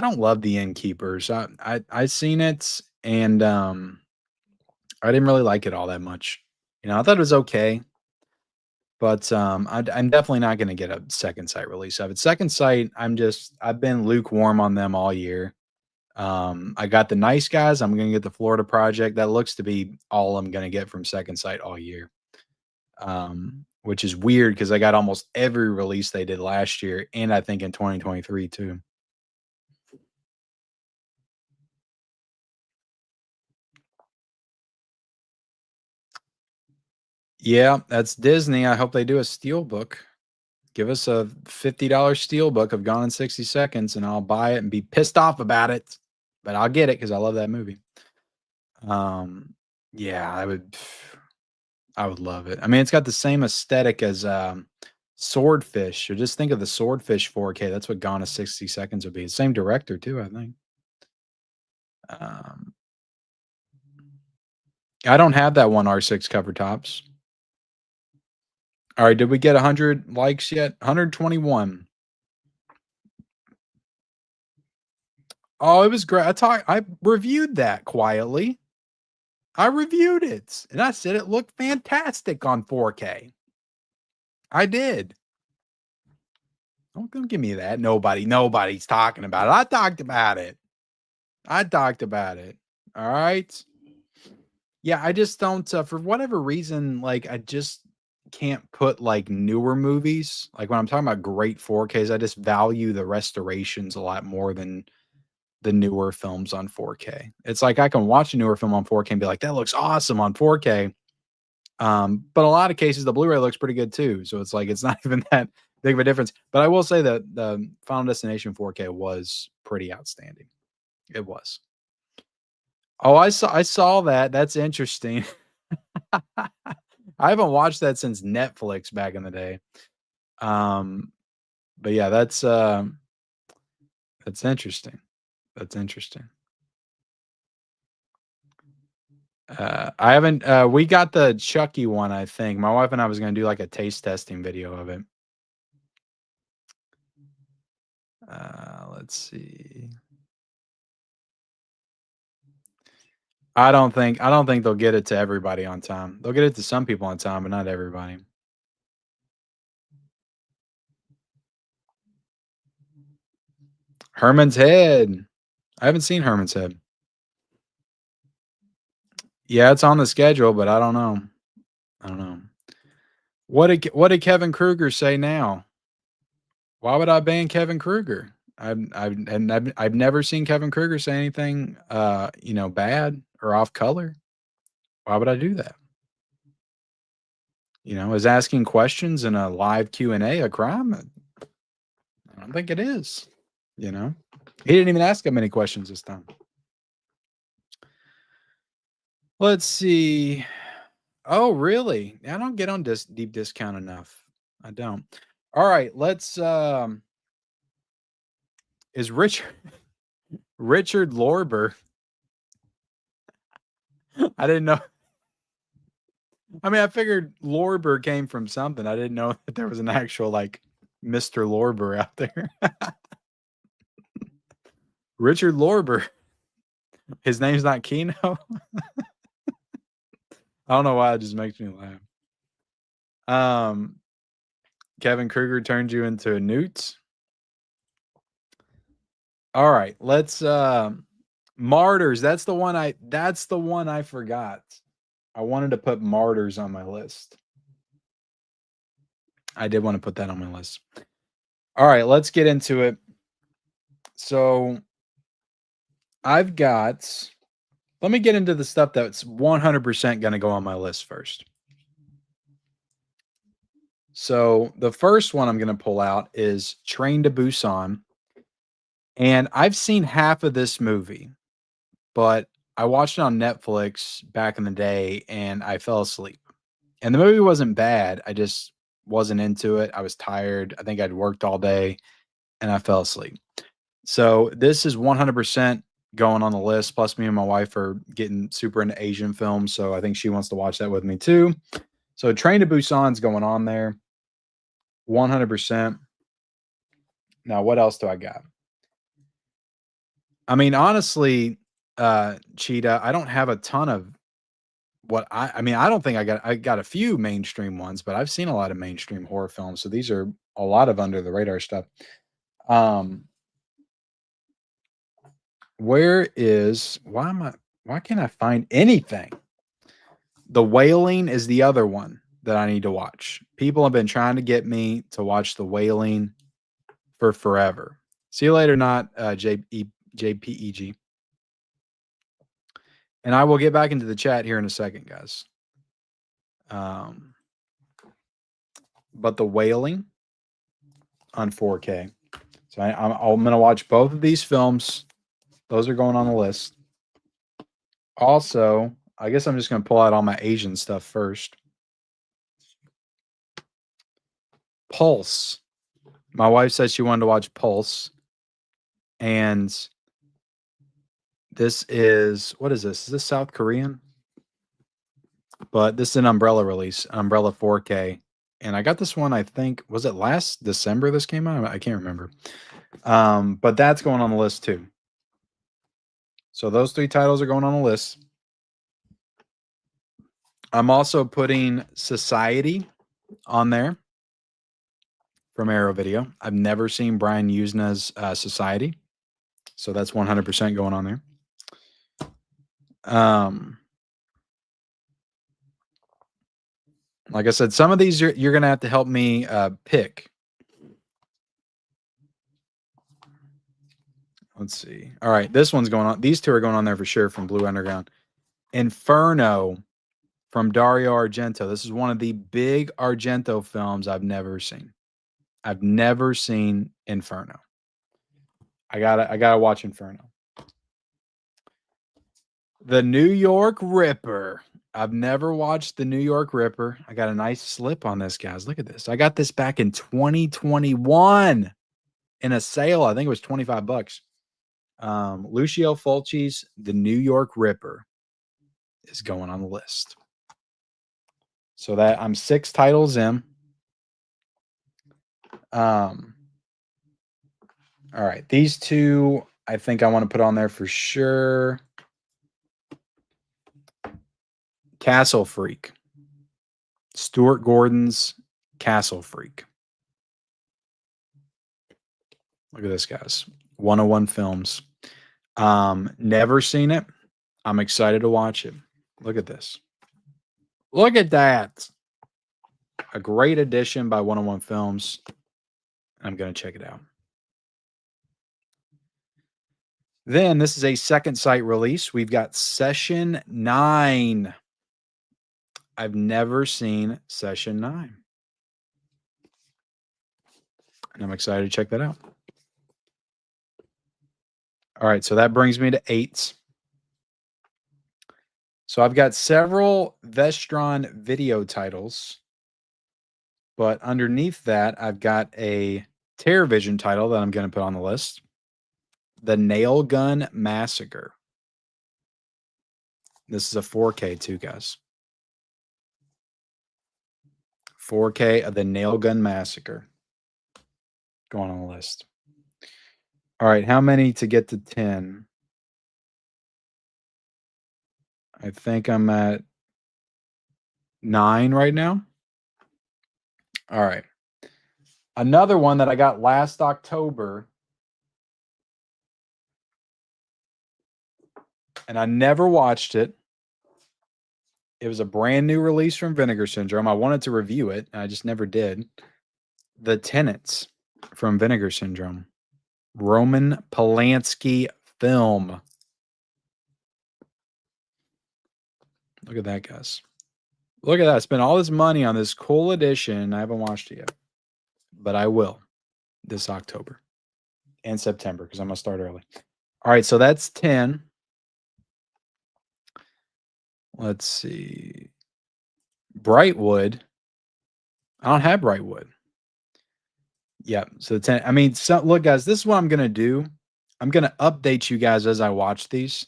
don't love The Innkeepers. I seen it and I didn't really like it all that much. You know, I thought it was okay, but I'm definitely not going to get a second sight release of it. Second sight, I've been lukewarm on them all year. I got the Nice Guys. I'm going to get the Florida Project. That looks to be all I'm going to get from Second Sight all year. Which is weird because I got almost every release they did last year, and I think in 2023 too. Yeah, that's Disney. I hope they do a steel book. Give us a $50 steel book of Gone in 60 Seconds, and I'll buy it and be pissed off about it. But I'll get it because I love that movie. Um, yeah, I would love it. I mean, it's got the same aesthetic as Swordfish. So just think of the Swordfish 4K. That's what Gone in 60 Seconds would be. Same director too, I think. Um, I don't have that one R6 cover tops. All right, did we get 100 likes yet? 121. Oh, it was great. I reviewed that quietly. I reviewed it, and I said it looked fantastic on 4K. I did. Don't give me that. Nobody's talking about it. I talked about it. I talked about it. All right. Yeah, I just don't for whatever reason, like I just can't put like newer movies. Like when I'm talking about great 4Ks, I just value the restorations a lot more than the newer films on 4K. It's like I can watch a newer film on 4K and be like, that looks awesome on 4K. But a lot of cases the Blu-ray looks pretty good too. So it's like it's not even that big of a difference. But I will say that the Final Destination 4K was pretty outstanding. It was. Oh, I saw that. That's interesting. I haven't watched that since Netflix back in the day. Um, but yeah, that's interesting. That's interesting. I haven't we got the Chucky one, I think. My wife and I was gonna do like a taste testing video of it. Let's see. I don't think they'll get it to everybody on time. They'll get it to some people on time, but not everybody. Herman's Head. I haven't seen Herman's Head. Yeah, it's on the schedule, but I don't know. I don't know. What did Kevin Kruger say now? Why would I ban Kevin Kruger? I've never seen Kevin Kruger say anything bad or off color. Why would I do that? You know, is asking questions in a live Q&A a crime? I don't think it is. You know, he didn't even ask him any questions this time. Let's see. Oh, really? I don't get on deep discount enough. I don't. All right, let's is Richard Lorber. I didn't know. I mean, I figured Lorber came from something. I didn't know that there was an actual like Mr. Lorber out there. Richard Lorber. His name's not Keno. I don't know why it just makes me laugh. Kevin Kruger turned you into a newt. All right, let's Martyrs. That's the one I forgot. I wanted to put Martyrs on my list. I did want to put that on my list. All right, let's get into it. So I've got, let me get into the stuff that's 100% going to go on my list first. So the first one I'm going to pull out is Train to Busan. And I've seen half of this movie, but I watched it on Netflix back in the day and I fell asleep. And the movie wasn't bad. I just wasn't into it. I was tired. I think I'd worked all day and I fell asleep. So this is 100% going on the list. Plus, me and my wife are getting super into Asian films. So I think she wants to watch that with me too. So Train to Busan's going on there. 100%. Now, what else do I got? I mean, honestly, Cheetah, I don't have a ton of what I mean, I don't think I got a few mainstream ones, but I've seen a lot of mainstream horror films. So these are a lot of under the radar stuff. Why can't I find anything? The Wailing is the other one that I need to watch. People have been trying to get me to watch The Wailing for forever. See you later, not JPEG. And I will get back into the chat here in a second, guys. But The Wailing on 4K. So I'm going to watch both of these films. Those are going on the list. Also, I guess I'm just going to pull out all my Asian stuff first. Pulse. My wife said she wanted to watch Pulse. And this is, what is this? Is this South Korean? But this is an Umbrella release, Umbrella 4K. And I got this one, I think, was it last December this came out? I can't remember. But that's going on the list too. So those three titles are going on the list. I'm also putting Society on there from Arrow Video. I've never seen Brian Usna's Society. So that's 100% going on there. Like I said, some of these you're going to have to help me pick. Let's see. All right, this one's going on. These two are going on there for sure from Blue Underground. Inferno from Dario Argento. This is one of the big Argento films I've never seen. I've never seen Inferno. I gotta watch Inferno. The New York Ripper. I've never watched The New York Ripper. I got a nice slip on this, guys. Look at this. I got this back in 2021 in a sale. I think it was $25. Lucio Fulci's The New York Ripper is going on the list. So that I'm 6 titles in. All right. These two, I think I want to put on there for sure. Castle Freak. Stuart Gordon's Castle Freak. Look at this, guys. 101 Films. Never seen it. I'm excited to watch it. Look at this. Look at that. A great addition by 101 Films. I'm going to check it out. Then this is a second site release. We've got Session 9. I've never seen Session 9. And I'm excited to check that out. All right, so that brings me to 8s. So I've got several Vestron video titles, but underneath that, I've got a TerraVision title that I'm going to put on the list. The Nail Gun Massacre. This is a 4K too, guys. 4K of the Nail Gun Massacre. Going on the list. All right, how many to get to 10? I think I'm at 9 right now. All right. Another one that I got last October, and I never watched it. It was a brand new release from Vinegar Syndrome. I wanted to review it, and I just never did. The Tenants from Vinegar Syndrome. Roman Polanski film. Look at that, guys. Look at that. I spent all this money on this cool edition. I haven't watched it yet, but I will this October and September because I'm going to start early. All right, so that's 10. Let's see. Brightwood. I don't have Brightwood. Yeah, so 10. I mean, so, look, guys, this is what I'm going to do. I'm going to update you guys as I watch these.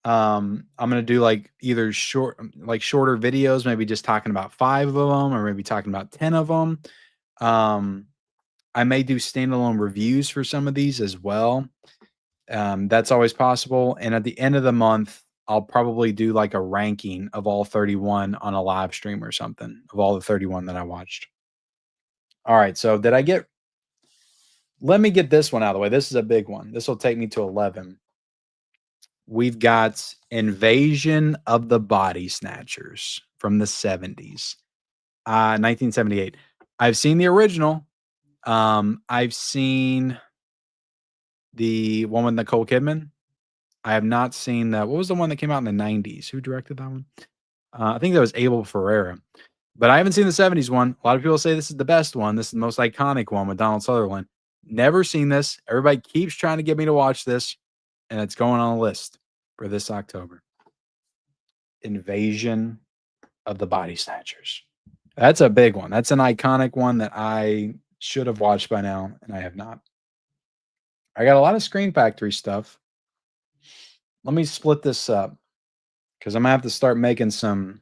I'm going to do like either shorter videos, maybe just talking about 5 of them or maybe talking about 10 of them. I may do standalone reviews for some of these as well. That's always possible. And at the end of the month, I'll probably do like a ranking of all 31 on a live stream or something of all the 31 that I watched. All right. So let me get this one out of the way. This is a big one. This will take me to 11. We've got Invasion of the Body Snatchers from the 70s, 1978. I've seen the original. I've seen the one with Nicole Kidman. I have not seen that. What was the one that came out in the 90s? Who directed that one? I think that was Abel Ferrara. But I haven't seen the 70s one. A lot of people say this is the best one. This is the most iconic one with Donald Sutherland. Never seen this. Everybody keeps trying to get me to watch this, and it's going on a list for this October. Invasion of the Body Snatchers. That's a big one. That's an iconic one that I should have watched by now, and I have not. I got a lot of Screen Factory stuff. Let me split this up because I'm going to have to start making some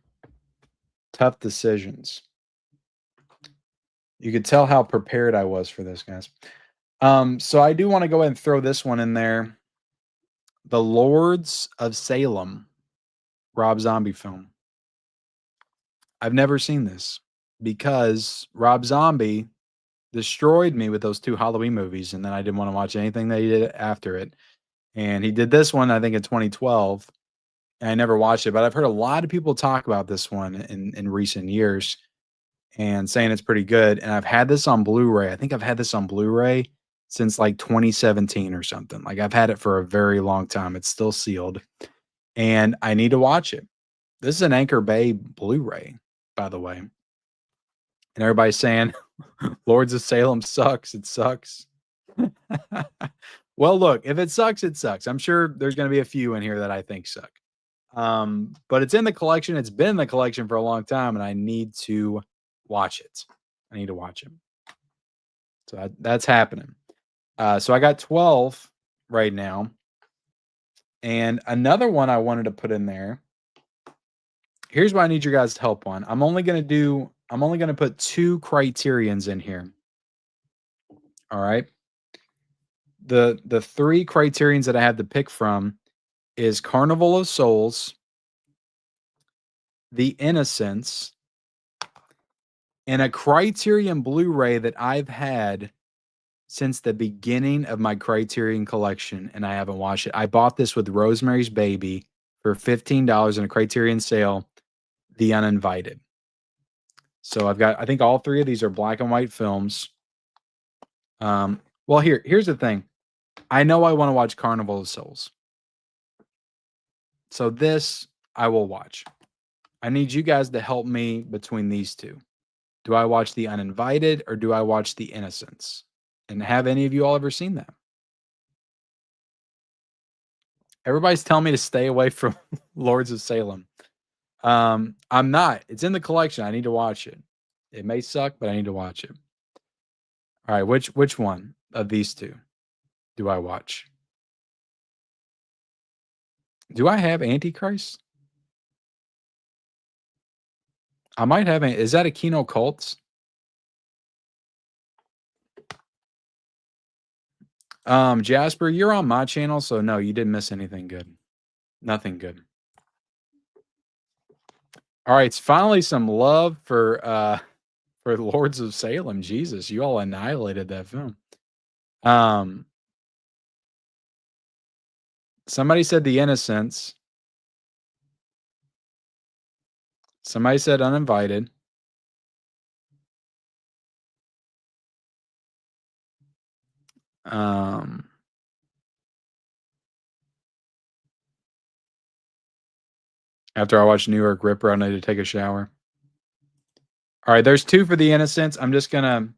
tough decisions. You could tell how prepared I was for this, guys. So I do want to go ahead and throw this one in there. The Lords of Salem, Rob Zombie film. I've never seen this because Rob Zombie destroyed me with those 2 Halloween movies, and then I didn't want to watch anything that he did after it. And he did this one, I think, in 2012. And I never watched it, but I've heard a lot of people talk about this one in recent years and saying it's pretty good. And I've had this on Blu-ray. I think I've had this on Blu-ray since like 2017 or something. Like I've had it for a very long time. It's still sealed. And I need to watch it. This is an Anchor Bay Blu-ray, by the way. And everybody's saying Lords of Salem sucks. It sucks. Well, look, if it sucks, it sucks. I'm sure there's going to be a few in here that I think suck. But it's in the collection. It's been in the collection for a long time, and I need to watch it. I need to watch it. So that's happening. So I got 12 right now. And another one I wanted to put in there. Here's what I need your guys' help on. I'm only going to put 2 criterions in here. All right. The 3 criterions that I have to pick from is Carnival of Souls, The Innocents, and a Criterion Blu-ray that I've had since the beginning of my Criterion collection, and I haven't watched it. I bought this with Rosemary's Baby for $15 in a Criterion sale, The Uninvited. So I've got, I think all 3 of these are black and white films. Well, here's the thing. I know I want to watch Carnival of Souls. So this I will watch. I need you guys to help me between these two. Do I watch The Uninvited or do I watch The Innocents? And have any of you all ever seen that? Everybody's telling me to stay away from Lords of Salem. I'm not. It's in the collection. I need to watch it. It may suck, but I need to watch it. All right, which one of these two do I watch? Do I have Antichrist? I might have. Is that a Kino Cults? Jasper, you're on my channel, so no, you didn't miss anything good. Nothing good. All right, it's finally some love for Lords of Salem. Jesus, you all annihilated that film. Somebody said The Innocents. Somebody said Uninvited. After I watch New York Ripper, I need to take a shower. All right, there's 2 for The Innocents. I'm gonna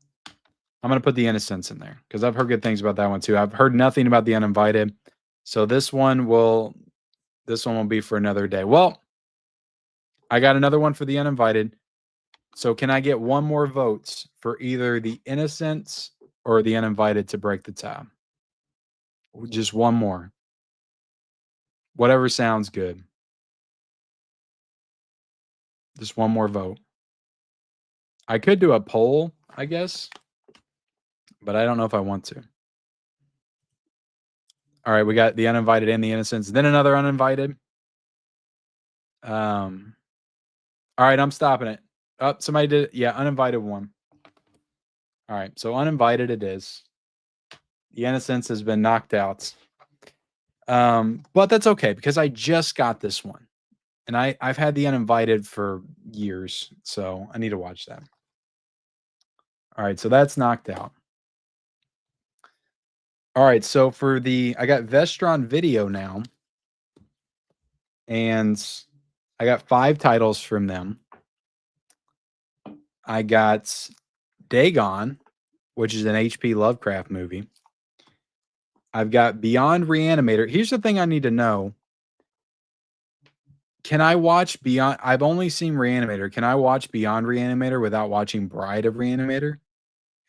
put The Innocents in there because I've heard good things about that one too. I've heard nothing about The Uninvited, so this one will be for another day. Well, I got another one for The Uninvited. So can I get one more votes for either The Innocents or The Uninvited to break the tie? Just one more. Whatever sounds good. Just one more vote. I could do a poll, I guess, but I don't know if I want to. All right, we got The Uninvited and The Innocents, then another Uninvited. All right, I'm stopping it. Oh, somebody did it. Yeah, Uninvited won. All right, so Uninvited it is. The Innocents has been knocked out. But that's okay because I just got this one. And I've had The Uninvited for years, so I need to watch that. All right, so that's knocked out. All right, so I got Vestron Video now, and I got 5 titles from them. I got Dagon, which is an H.P. Lovecraft movie. I've got Beyond Reanimator. Here's the thing I need to know. Can I watch Beyond? I've only seen Reanimator. Can I watch Beyond Reanimator without watching Bride of Reanimator?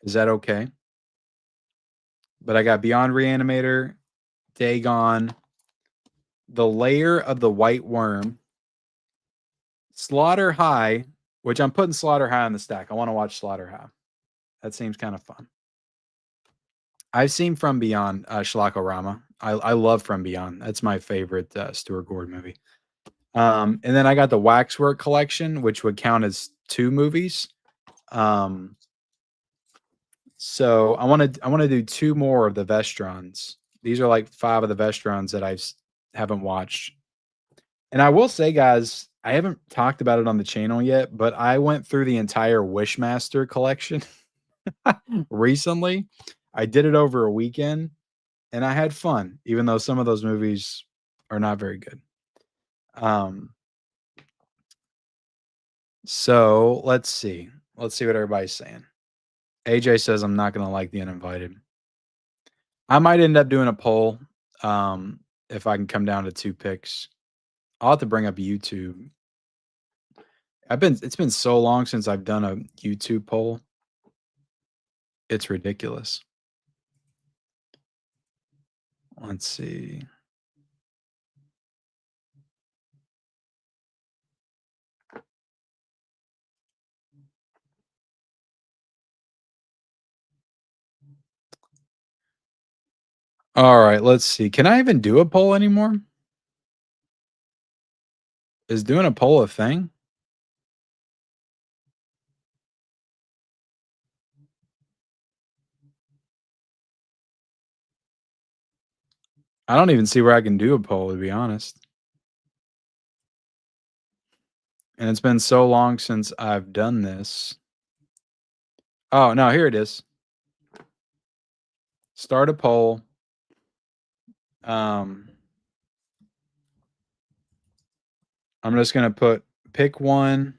Is that okay? But I got Beyond Reanimator, Dagon, The Lair of the White Worm, Slaughter High, which I'm putting Slaughter High on the stack. I want to watch Slaughter High. That seems kind of fun. I've seen From Beyond, Shlockorama. I love From Beyond. That's my favorite Stuart Gordon movie. And then I got the Waxwork Collection, which would count as 2 movies. So I want to do 2 more of the Vestrons. These are like 5 of the Vestrons that I haven't watched. And I will say, guys, I haven't talked about it on the channel yet, but I went through the entire Wishmaster collection recently. I did it over a weekend, and I had fun, even though some of those movies are not very good. So let's see. Let's see what everybody's saying. AJ says I'm not gonna like The Uninvited. I might end up doing a poll if I can come down to 2 picks. I'll have to bring up YouTube. It's been so long since I've done a YouTube poll. It's ridiculous. Let's see. All right, let's see. Can I even do a poll anymore? Is doing a poll a thing? I don't even see where I can do a poll, to be honest. And it's been so long since I've done this. Oh, no, here it is. Start a poll. I'm just going to put Pick one.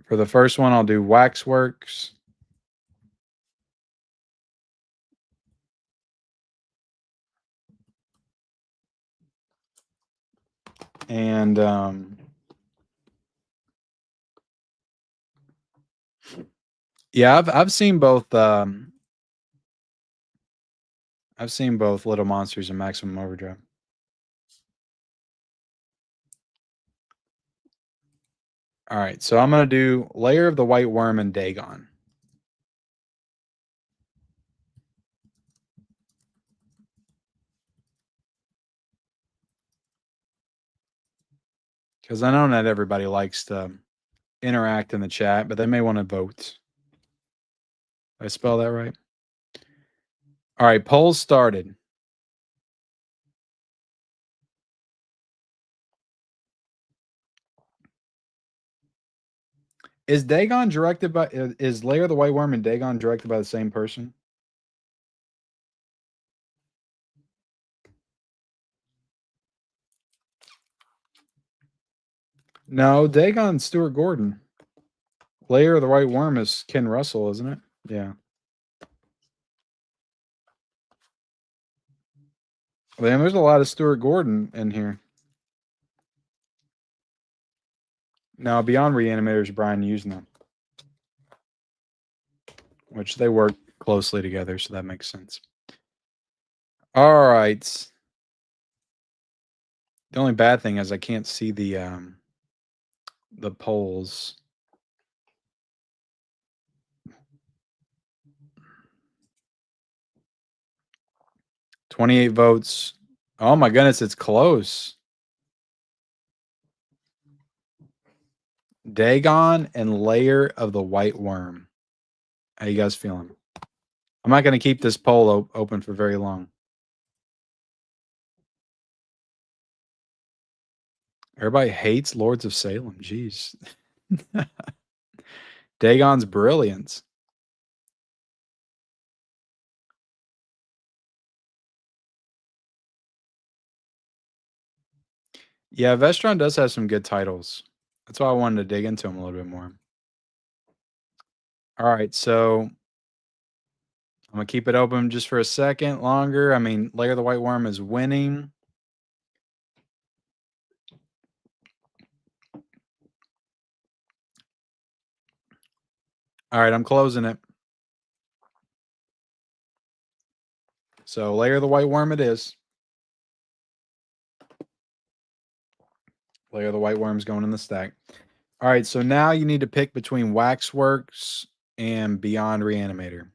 For the first one, I'll do Waxworks. And yeah, I've seen both. I've seen both Little Monsters and Maximum Overdrive. All right, so I'm gonna do Layer of the White Worm and Dagon. Because I know not everybody likes to interact in the chat, but they may want to vote. Did I spell that right? All right, polls started. Is Dagon directed by, is Layer of the White Worm and Dagon directed by the same person? No, Dagon's Stuart Gordon. Layer of the White Worm is Ken Russell, isn't it? Yeah. Man, there's a lot of Stuart Gordon in here. Now, Beyond Reanimators, Brian Usna, which they work closely together, so that makes sense. All right. The only bad thing is I can't see the polls. $28 votes. Oh my goodness, it's close. Dagon and Layer of the White Worm. How you guys feeling? I'm not going to keep this poll open for very long. Everybody hates Lords of Salem. Jeez. Dagon's brilliance. Yeah, Vestron does have some good titles. That's why I wanted to dig into him a little bit more. All right, so I'm going to keep it open just for a second longer. I mean, Layer of the White Worm is winning. All right, I'm closing it. So Layer of the White Worm it is. Layer of the White Worm's going in the stack. All right, so now you need to pick between Waxworks and Beyond Reanimator.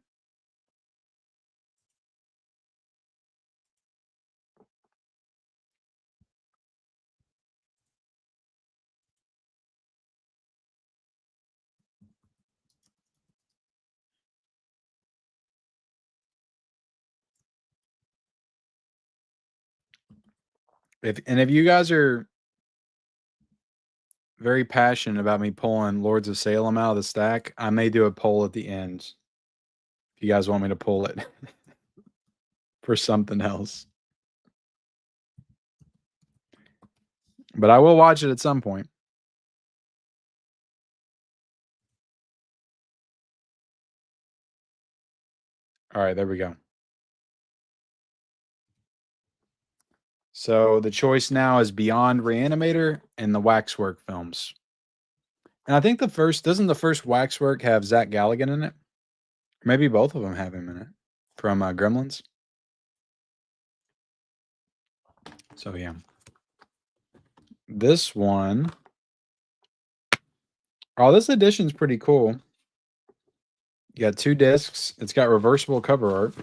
If you guys are very passionate about me pulling Lords of Salem out of the stack, I may do a poll at the end. If you guys want me to pull it for something else. But I will watch it at some point. All right, there we go. So the choice now is Beyond Reanimator and the Waxwork films. And I think doesn't the first Waxwork have Zach Galligan in it? Maybe both of them have him in it from Gremlins. So yeah. This one. Oh, this edition's pretty cool. You got 2 discs. It's got reversible cover art.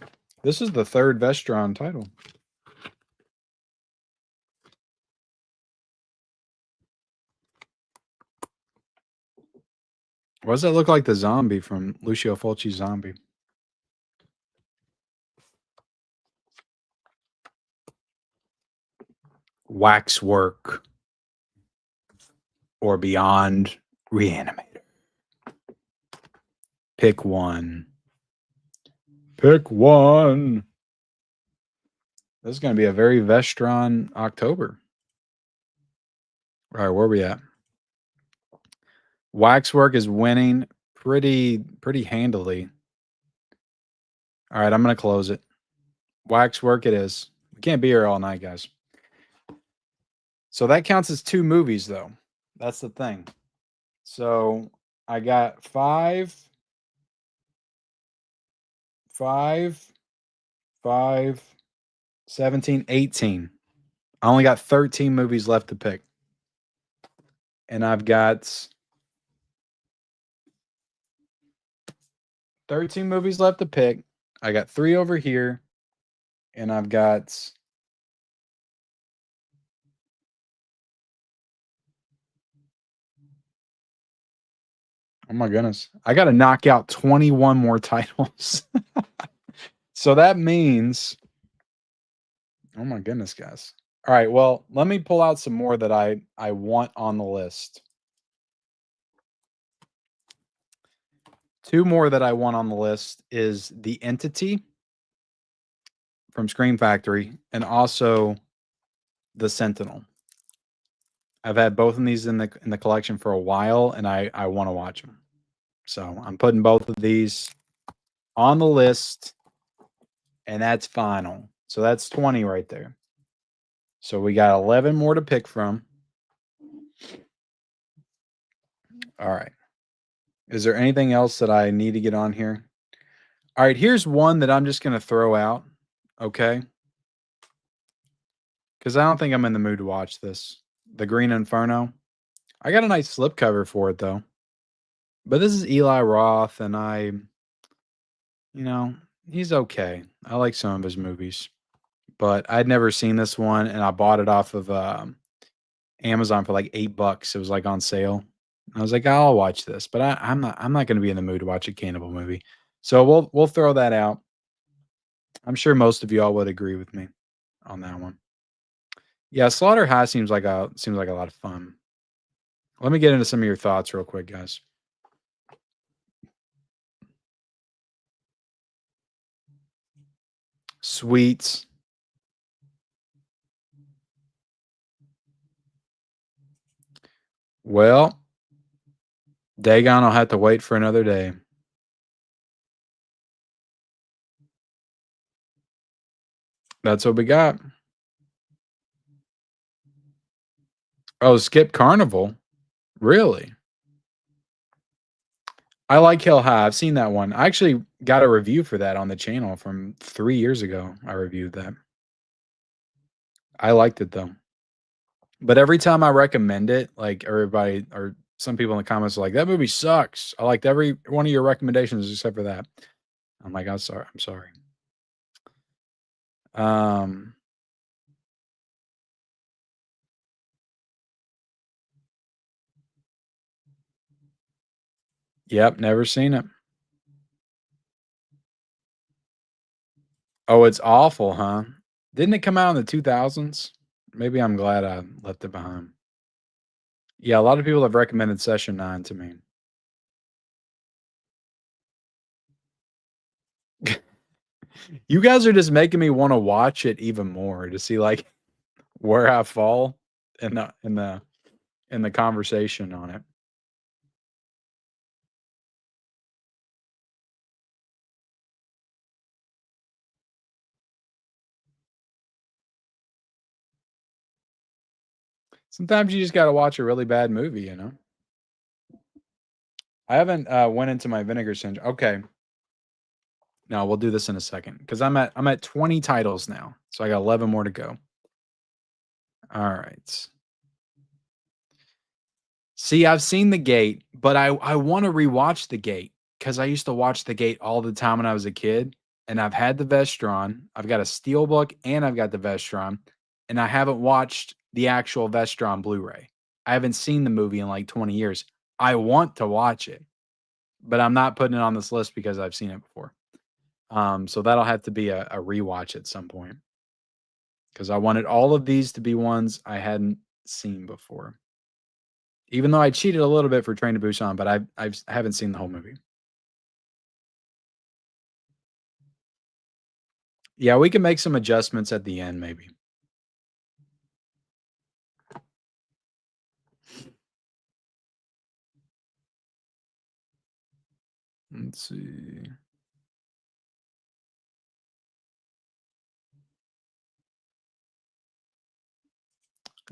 This is the 3rd Vestron title. Why does that look like the zombie from Lucio Fulci's Zombie? Waxwork or Beyond Reanimator. Pick one. Pick one. This is going to be a very Vestron October. All right, where are we at? Waxwork is winning pretty handily. All right, I'm gonna close it. Waxwork it is. We can't be here all night, guys. So that counts as 2 movies, though. That's the thing. So I got 5, 5, 5, 17, 18. I only got 13 movies left to pick. And I've got 13 movies left to pick. I got 3 over here. And I've got oh my goodness. I got to knock out 21 more titles. So that means oh my goodness, guys. All right, well, let me pull out some more that I want on the list. 2 more that I want on the list is The Entity from Scream Factory and also The Sentinel. I've had both of these in the collection for a while and I want to watch them. So, I'm putting both of these on the list and that's final. So that's 20 right there. So we got 11 more to pick from. All right. Is there anything else that I need to get on here? All right, here's one that I'm just going to throw out, okay? Because I don't think I'm in the mood to watch this. The Green Inferno. I got a nice slipcover for it, though. But this is Eli Roth, and he's okay. I like some of his movies. But I'd never seen this one, and I bought it off of Amazon for like $8. It was like on sale. I was like, I'll watch this, but I'm not going to be in the mood to watch a cannibal movie. So we'll throw that out. I'm sure most of y'all would agree with me on that one. Yeah, Slaughter High seems like a lot of fun. Let me get into some of your thoughts real quick, guys. Sweets. Well, Dagon will have to wait for another day. That's what we got. Oh, Skip Carnival. Really? I like Hill High. I've seen that one. I actually got a review for that on the channel from 3 years ago. I reviewed that. I liked it though. But every time I recommend it, like everybody or some people in the comments are like, that movie sucks. I liked every one of your recommendations except for that. I'm like, I'm sorry. I'm sorry. Um, yep, never seen it. Oh, it's awful, huh? Didn't it come out in the 2000s? Maybe I'm glad I left it behind. Yeah, a lot of people have recommended Session 9 to me. You guys are just making me want to watch it even more to see like where I fall in the conversation on it. Sometimes you just got to watch a really bad movie, you know. I haven't went into my vinegar syndrome. Okay. No, we'll do this in a second because I'm at 20 titles now. So I got 11 more to go. All right. See, I've seen The Gate, but I want to rewatch The Gate because I used to watch The Gate all the time when I was a kid, and I've had the Vestron. I've got a Steelbook and I've got the Vestron, and I haven't watched the actual Vestron Blu-ray. I haven't seen the movie in like 20 years. I want to watch it, but I'm not putting it on this list because I've seen it before. So that'll have to be a rewatch at some point because I wanted all of these to be ones I hadn't seen before. Even though I cheated a little bit for Train to Busan, but I haven't seen the whole movie. Yeah, we can make some adjustments at the end, maybe. Let's see.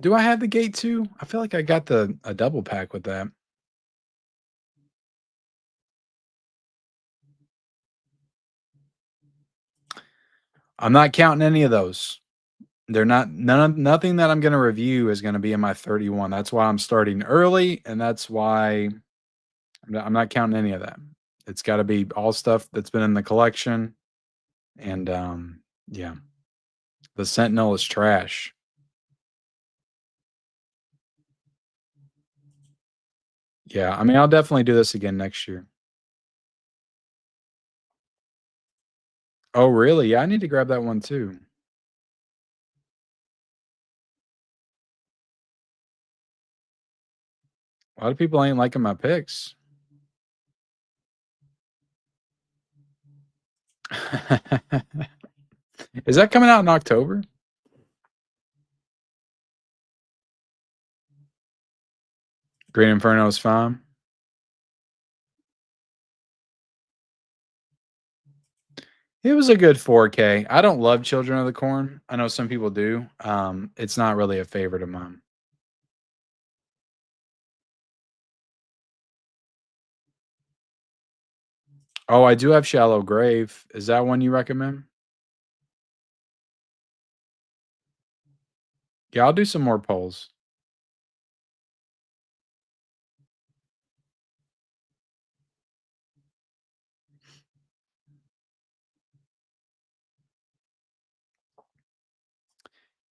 Do I have the gate too? I feel like I got a double pack with that. I'm not counting any of those. They're not nothing that I'm gonna review is gonna be in my 31. That's why I'm starting early, and that's why I'm not counting any of that. It's gotta be all stuff that's been in the collection, and, yeah. The Sentinel is trash. Yeah, I mean, I'll definitely do this again next year. Oh, really? Yeah, I need to grab that one too. A lot of people ain't liking my picks. Is that coming out in October? Green Inferno is fine. It was a good 4K. I don't love Children of the Corn. I know some people do. It's not really a favorite of mine. Oh, I do have Shallow Grave. Is that one you recommend? Yeah, I'll do some more polls.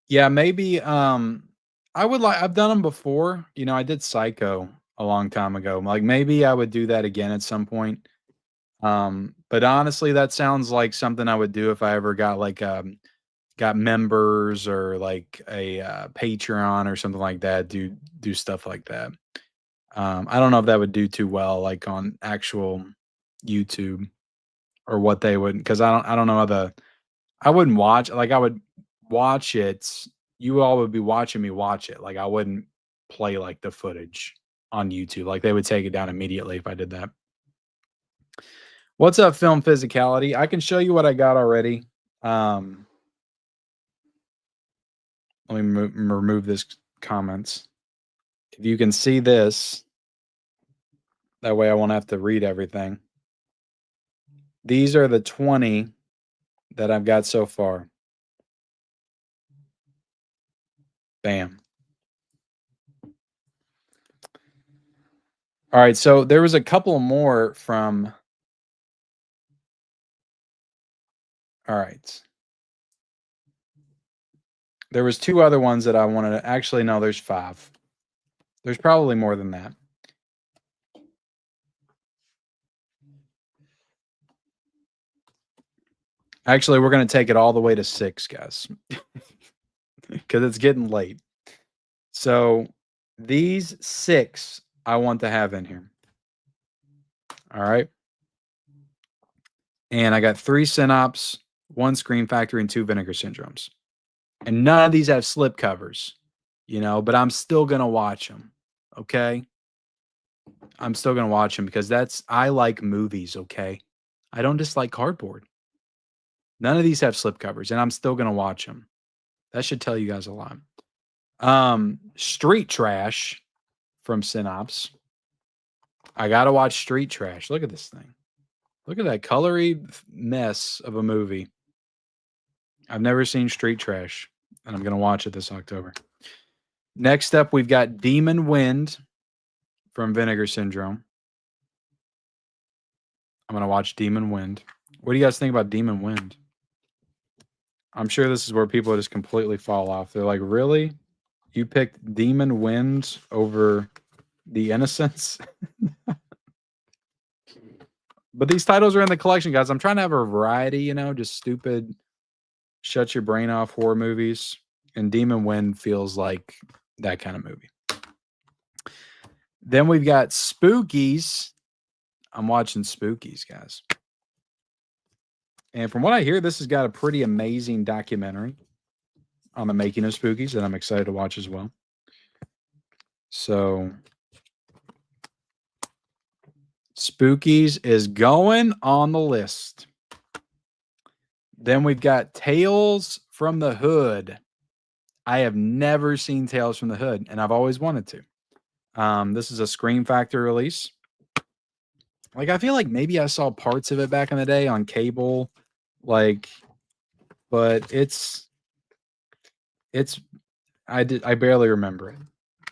Yeah, maybe, I've done them before. You know, I did Psycho a long time ago. Like, maybe I would do that again at some point. But honestly, that sounds like something I would do if I ever got, like, got members or, like, a, Patreon or something like that, do stuff like that. I don't know if that would do too well, like, on actual YouTube or what they would, because I don't know how I wouldn't watch, like, I would watch it. You all would be watching me watch it. Like, I wouldn't play, like, the footage on YouTube. Like, they would take it down immediately if I did that. What's up, Film Physicality? I can show you what I got already. Let me remove this comments. If you can see this, that way I won't have to read everything. These are the 20 that I've got so far. Bam. All right, so there was a couple more from. All right. There was 2 other ones that I wanted to, actually, no, there's 5. There's probably more than that. Actually, we're gonna take it all the way to 6, guys, because it's getting late. So, these 6 I want to have in here. All right? And I got 3 Synops, 1 Scream Factory, and 2 Vinegar Syndromes. And none of these have slip covers, you know, but I'm still gonna watch them, okay? I'm still gonna watch them because I like movies, okay? I don't just like cardboard. None of these have slip covers, and I'm still gonna watch them. That should tell you guys a lot. Street Trash from Synops. I gotta watch Street Trash. Look at this thing. Look at that colory mess of a movie. I've never seen Street Trash, and I'm gonna watch it this October. Next up, we've got Demon Wind from Vinegar Syndrome. I'm gonna watch Demon Wind. What do you guys think about Demon Wind? I'm sure this is where people just completely fall off. They're like, really? You picked Demon Wind over The Innocents? But these titles are in the collection, guys. I'm trying to have a variety, you know, just stupid, shut your brain off horror movies. And Demon Wind feels like that kind of movie. Then we've got Spookies. I'm watching Spookies, guys. And from what I hear, this has got a pretty amazing documentary on the making of Spookies that I'm excited to watch as well. Spookies is going on the list. Then we've got Tales from the Hood. I have never seen Tales from the Hood, and I've always wanted to. This is a Scream Factory release. Like, I feel like maybe I saw parts of it back in the day on cable, like, but I barely remember it.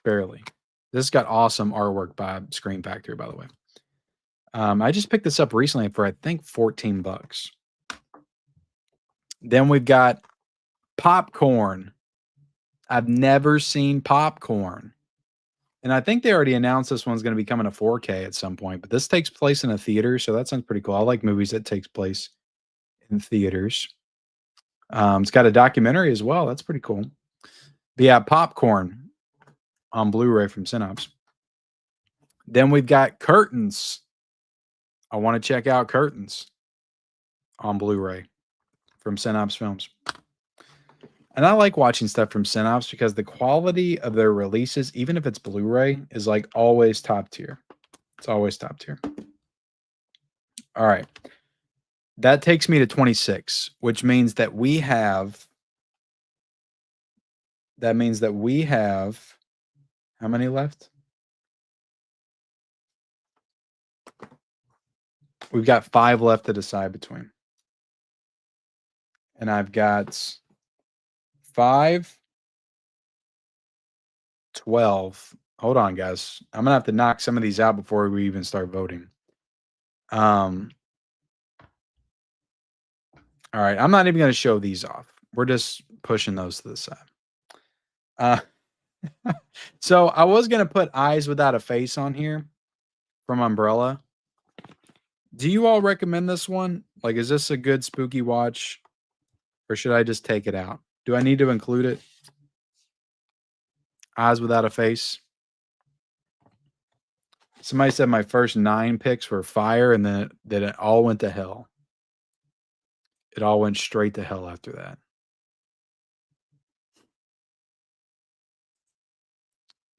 Barely. This got awesome artwork by Scream Factory, by the way. I just picked this up recently for, I think, $14. Then we've got Popcorn. I've never seen Popcorn. And I think they already announced this one's going to be coming to 4K at some point, but this takes place in a theater, so that sounds pretty cool. I like movies that takes place in theaters. It's got a documentary as well. That's pretty cool. But yeah, Popcorn on Blu-ray from Synops. Then we've got Curtains. I want to check out Curtains on Blu-ray from Synops Films. And I like watching stuff from Synops because the quality of their releases, even if it's Blu-ray, is like always top tier. It's always top tier. All right. That takes me to 26, which means that we have how many left? We've got 5 left to decide between. And I've got 5, 12. Hold on, guys. I'm going to have to knock some of these out before we even start voting. All right. I'm not even going to show these off. We're just pushing those to the side. So I was going to put Eyes Without a Face on here from Umbrella. Do you all recommend this one? Like, is this a good spooky watch? Or should I just take it out? Do I need to include it? Eyes Without a Face. Somebody said my first 9 picks were fire, and then it all went to hell. It all went straight to hell after that.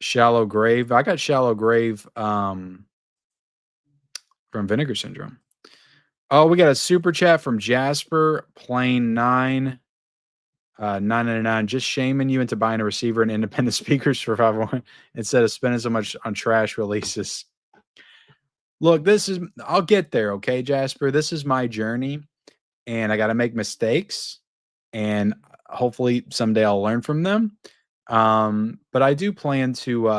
Shallow Grave. I got Shallow Grave from Vinegar Syndrome. Oh, we got a super chat from Jasper, Plane 9. 999, just shaming you into buying a receiver and independent speakers for 501 instead of spending so much on trash releases. Look, I'll get there, okay, Jasper? This is my journey, and I got to make mistakes, and hopefully someday I'll learn from them. But I do plan to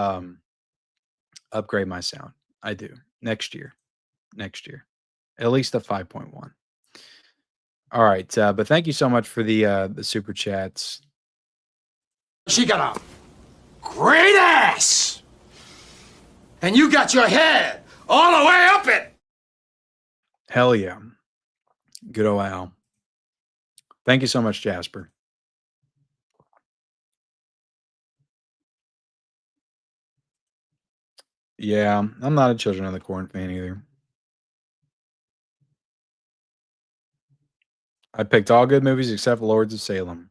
upgrade my sound. I do. Next year. At least a 5.1. All right, but thank you so much for the super chats. She got a great ass, and you got your head all the way up it. Hell yeah. Good old Al. Thank you so much, Jasper. Yeah, I'm not a Children of the Corn fan either. I picked all good movies except Lords of Salem.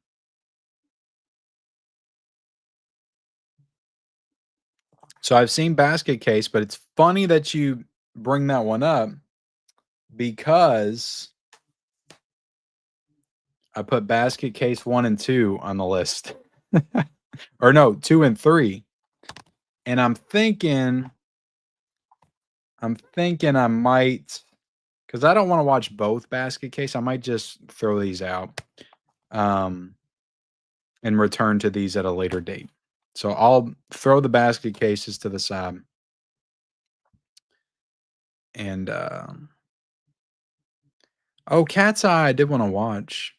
So I've seen Basket Case, but it's funny that you bring that one up because I put Basket Case 1 and 2 on the list. Or no, 2 and 3. And I'm thinking I might, because I don't want to watch both Basket Case. I might just throw these out and return to these at a later date. So I'll throw the Basket Cases to the side. And oh, Cat's Eye I did want to watch.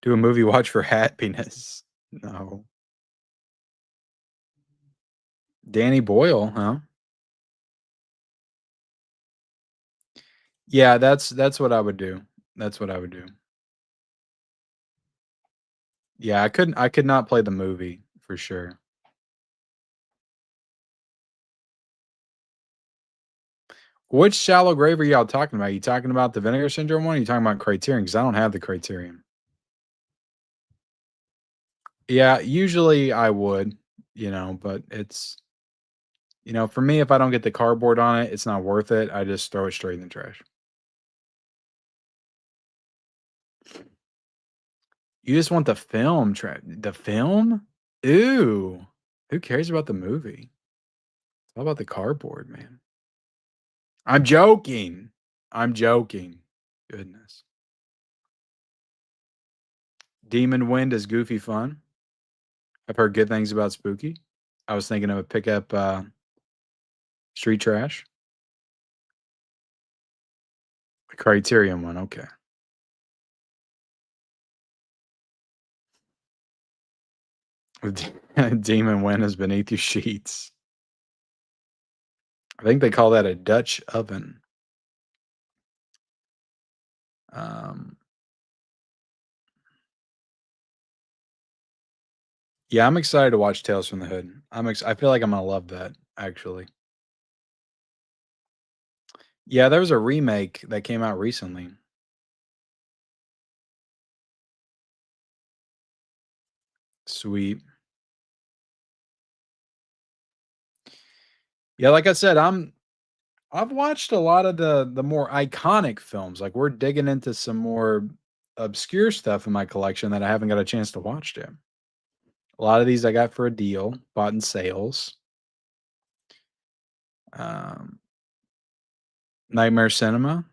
Do a movie watch for happiness. No. Danny Boyle, huh? Yeah, that's what I would do. That's what I would do. Yeah, I could not play the movie for sure. Which Shallow Grave are y'all talking about? You talking about the Vinegar Syndrome one? Or you talking about Criterion? Because I don't have the Criterion. Yeah, usually I would, but it's You know, for me, if I don't get the cardboard on it, it's not worth it. I just throw it straight in the trash. You just want the film the film? Ew. Who cares about the movie? It's all about the cardboard, man. I'm joking. I'm joking. Goodness. Demon Wind is goofy fun. I've heard good things about Spooky. I was thinking of a pickup Street Trash. The Criterion one, okay. Demon Wind is beneath your sheets. I think they call that a Dutch oven. Um, yeah, I'm excited to watch Tales from the Hood. I feel like I'm gonna love that actually. Yeah, there was a remake that came out recently. Sweet. Yeah, like I said, I've watched a lot of the more iconic films. Like we're digging into some more obscure stuff in my collection that I haven't got a chance to watch yet. A lot of these I got for a deal, bought in sales. Um, Nightmare Cinema.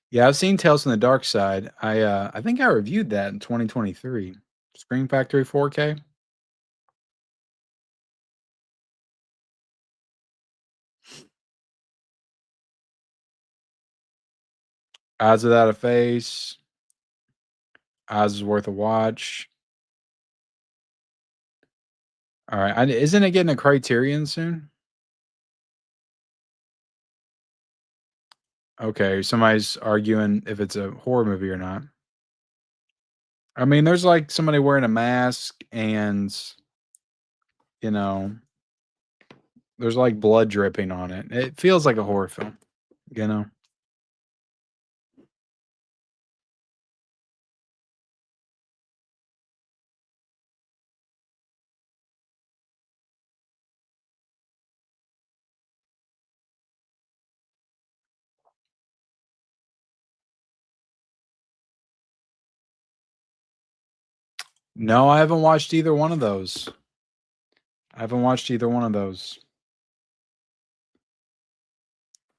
Yeah, I've seen Tales from the Dark Side. I think I reviewed that in 2023. Scream Factory 4K. Eyes Without a Face. Eyes is worth a watch. All right, isn't it getting a Criterion soon? Okay, somebody's arguing if it's a horror movie or not. I mean, there's like somebody wearing a mask and, you know, there's like blood dripping on it. It feels like a horror film, you know? No, I haven't watched either one of those. I haven't watched either one of those.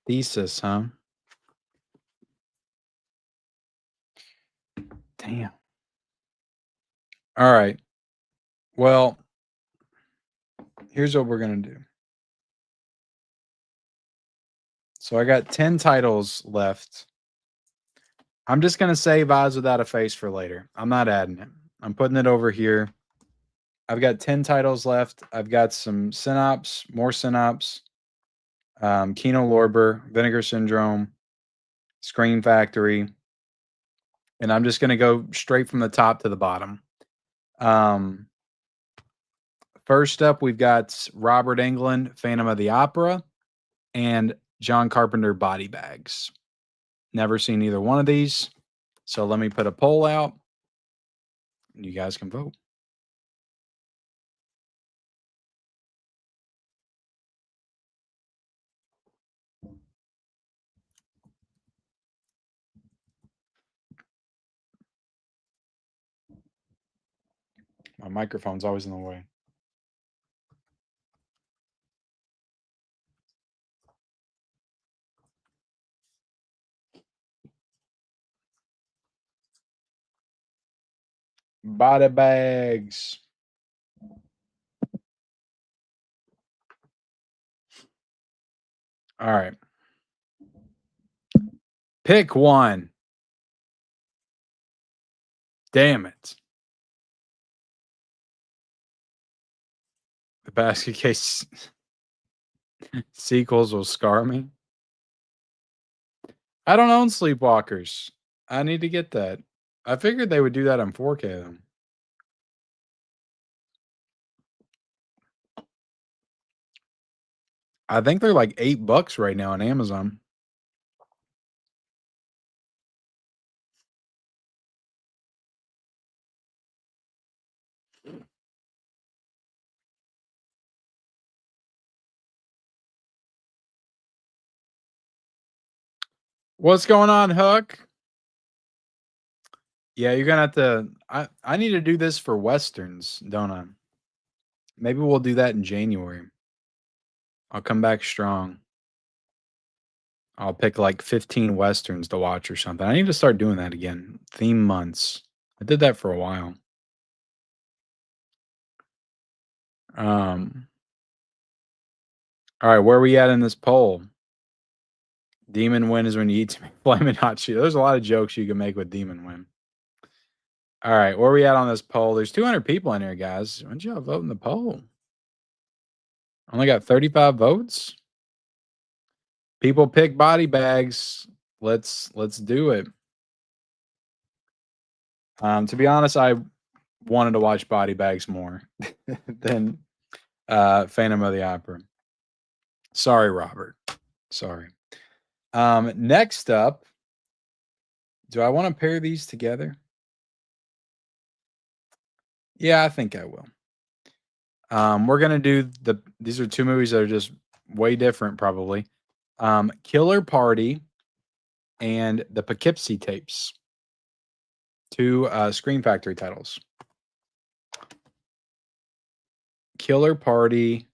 Thesis, huh? Damn. All right. Well, here's what we're going to do. So I got 10 titles left. I'm just going to save Eyes Without a Face for later. I'm not adding it. I'm putting it over here. I've got 10 titles left. I've got some Synops, more Synops, Kino Lorber, Vinegar Syndrome, Screen Factory, and I'm just going to go straight from the top to the bottom. First up, we've got Robert Englund, Phantom of the Opera, and John Carpenter, Body Bags. Never seen either one of these, so let me put a poll out, and you guys can vote. My microphone's always in the way. Body Bags. All right. Pick one. Damn it. The basket case sequels will scar me. I don't own Sleepwalkers. I need to get that. I figured they would do that on 4K though. I think they're like $8 right now on Amazon. What's going on, Huck? Yeah, you're gonna have to. I need to do this for westerns, don't I? Maybe we'll do that in January. I'll come back strong. I'll pick like 15 westerns to watch or something. I need to start doing that again. Theme months. I did that for a while. Um. All right, where are we at in this poll? Demon win is when you eat flaming hot Cheetos. There's a lot of jokes you can make with demon win. All right, where are we at on this poll? There's 200 people in here, guys. Why don't y'all vote in the poll? Only got 35 votes. People pick body bags. Let's do it. To be honest, I wanted to watch Body Bags more than Phantom of the Opera. Sorry, Robert. Sorry. Next up, do I want to pair these together? Yeah, I think I will. We're gonna do these are two movies that are just way different, probably. Killer Party and the Poughkeepsie Tapes. Two Screen Factory titles. Killer Party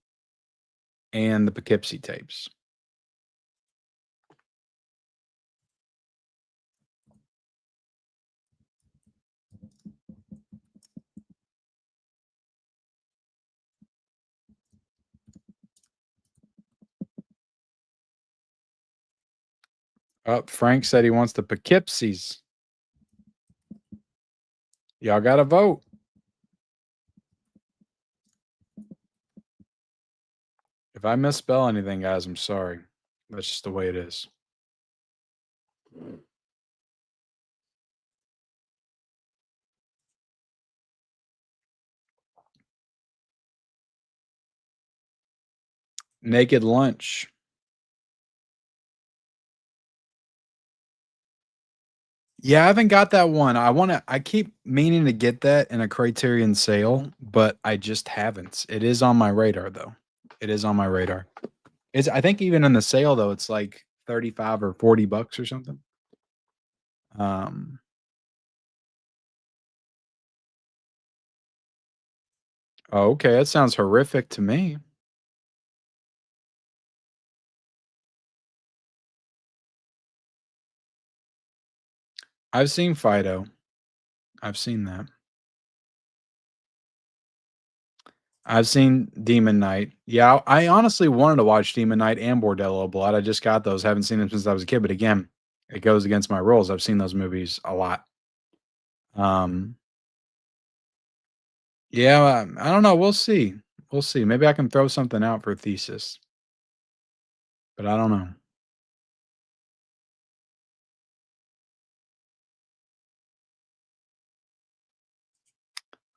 and the Poughkeepsie Tapes. Frank said he wants the Poughkeepsies. Y'all got to vote. If I misspell anything, guys, I'm sorry. That's just the way it is. Naked Lunch. Yeah, I haven't got that one. I keep meaning to get that in a Criterion sale, but I just haven't. It is on my radar though. It is on my radar. I think even in the sale though, it's like 35 or 40 bucks or something. Oh, okay, that sounds horrific to me. I've seen Fido. I've seen that. I've seen Demon Knight. Yeah, I honestly wanted to watch Demon Knight and Bordello Blood. I just got those. Haven't seen them since I was a kid. But again, it goes against my rules. I've seen those movies a lot. Yeah, I don't know. We'll see. We'll see. Maybe I can throw something out for a thesis. But I don't know.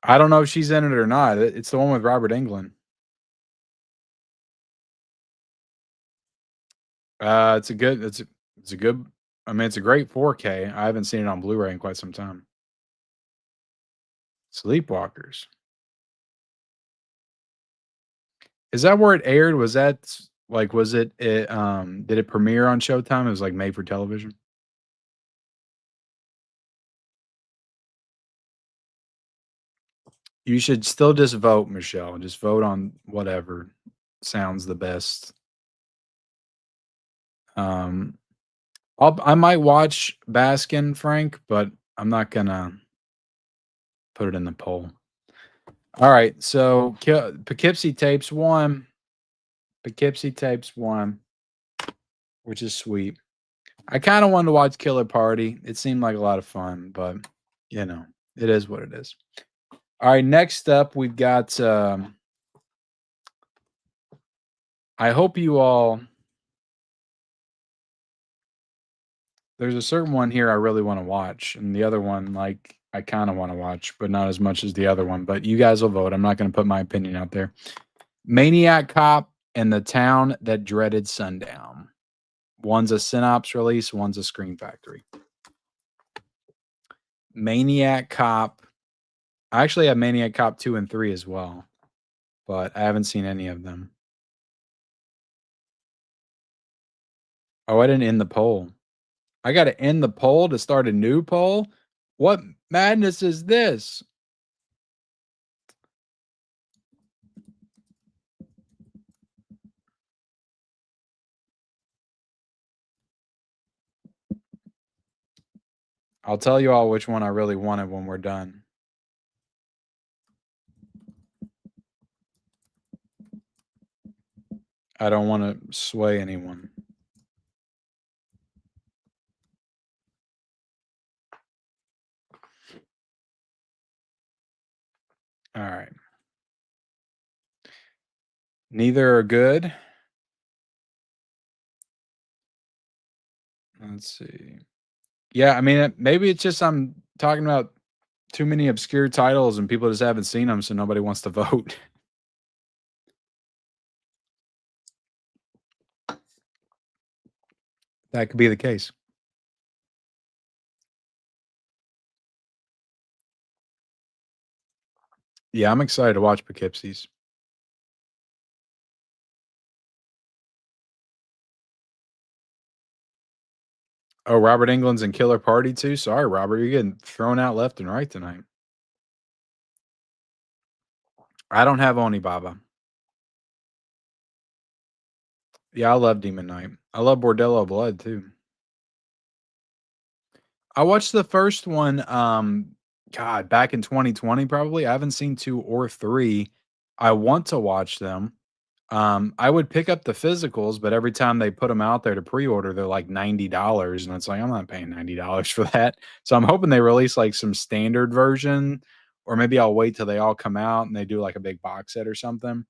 I don't know if she's in it or not. It's the one with Robert Englund. It's a good. It's a good. I mean, it's a great 4K. I haven't seen it on Blu-ray in quite some time. Sleepwalkers. Is that where it aired? Was that like? Was it? Did it premiere on Showtime? It was like made for television. You should still just vote, Michelle. Just vote on whatever sounds the best. I might watch Baskin, Frank, but I'm not gonna put it in the poll. All right, so Poughkeepsie Tapes won. Poughkeepsie Tapes won, which is sweet. I kind of wanted to watch Killer Party. It seemed like a lot of fun, but you know, it is what it is. All right, next up we've got. I hope you all. There's a certain one here I really want to watch, and the other one, like, I kind of want to watch, but not as much as the other one. But you guys will vote. I'm not going to put my opinion out there. Maniac Cop and The Town That Dreaded Sundown. One's a Synops release, one's a Screen Factory. Maniac Cop. I actually have Maniac Cop 2 and 3 as well, but I haven't seen any of them. Oh, I didn't end the poll. I got to end the poll to start a new poll. What madness is this? I'll tell you all which one I really wanted when we're done. I don't want to sway anyone. All right. Neither are good. Let's see. Yeah, I mean, maybe it's just I'm talking about too many obscure titles and people just haven't seen them, so nobody wants to vote. That could be the case. Yeah, I'm excited to watch Poughkeepsie's. Oh, Robert Englund's in Killer Party too? Sorry, Robert, you're getting thrown out left and right tonight. I don't have Onibaba. Yeah, I love Demon Knight. I love Bordello Blood too. I watched the first one, God, back in 2020 probably. I haven't seen 2 or 3. I want to watch them. I would pick up the physicals, but every time they put them out there to pre-order, they're like $90, and it's like, I'm not paying $90 for that. So I'm hoping they release like some standard version, or maybe I'll wait till they all come out and they do like a big box set or something.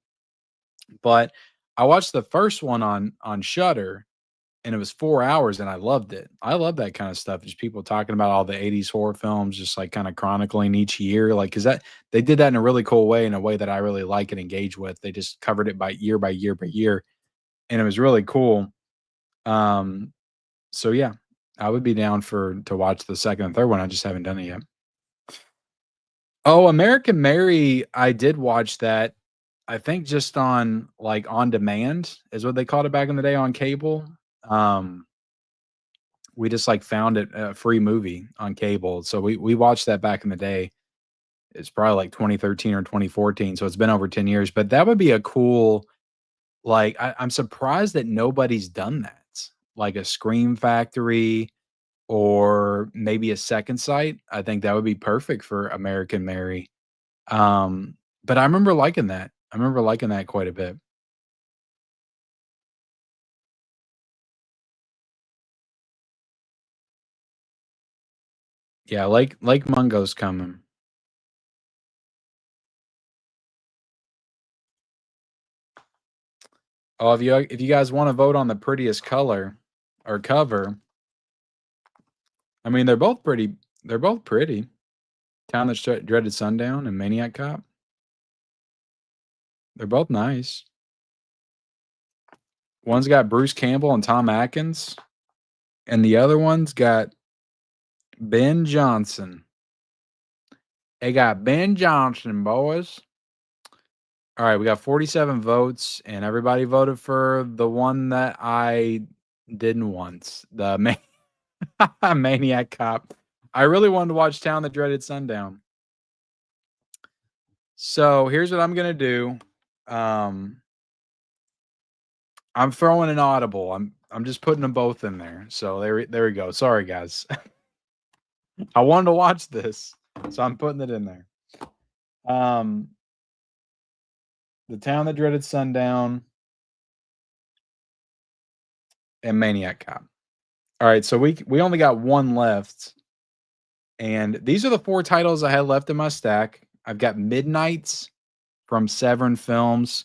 But I watched the first one on Shudder, and it was 4 hours, and I loved it. I love that kind of stuff, just people talking about all the '80s horror films, just like kind of chronicling each year, like because that they did that in a really cool way, in a way that I really like and engage with. They just covered it by year by year by year, and it was really cool. Um, so yeah, I would be down for to watch the second and third one. I just haven't done it yet. Oh, American Mary, I did watch that. I think just on like on demand is what they called it back in the day on cable. Um, we just like found it a free movie on cable. So we watched that back in the day. It's probably like 2013 or 2014. So it's been over 10 years. But that would be a cool, like I'm surprised that nobody's done that. Like a Scream Factory or maybe a Second Sight. I think that would be perfect for American Mary. But I remember liking that. I remember liking that quite a bit. Yeah, Lake Mungo's coming. Oh, if you guys want to vote on the prettiest color or cover, I mean they're both pretty. They're both pretty. Town That Dreaded Sundown and Maniac Cop. They're both nice. One's got Bruce Campbell and Tom Atkins, and the other one's got Ben Johnson. They got Ben Johnson, boys. All right, we got 47 votes, and everybody voted for the one that I didn't want, the Maniac Cop. I really wanted to watch Town That Dreaded Sundown. So here's what I'm gonna do. I'm throwing an audible. I'm just putting them both in there. So there we go. Sorry guys. I wanted to watch this, so I'm putting it in there. The Town That Dreaded Sundown and Maniac Cop. All right, so we only got one left. And these are the 4 titles I had left in my stack. I've got Midnights from Severin Films.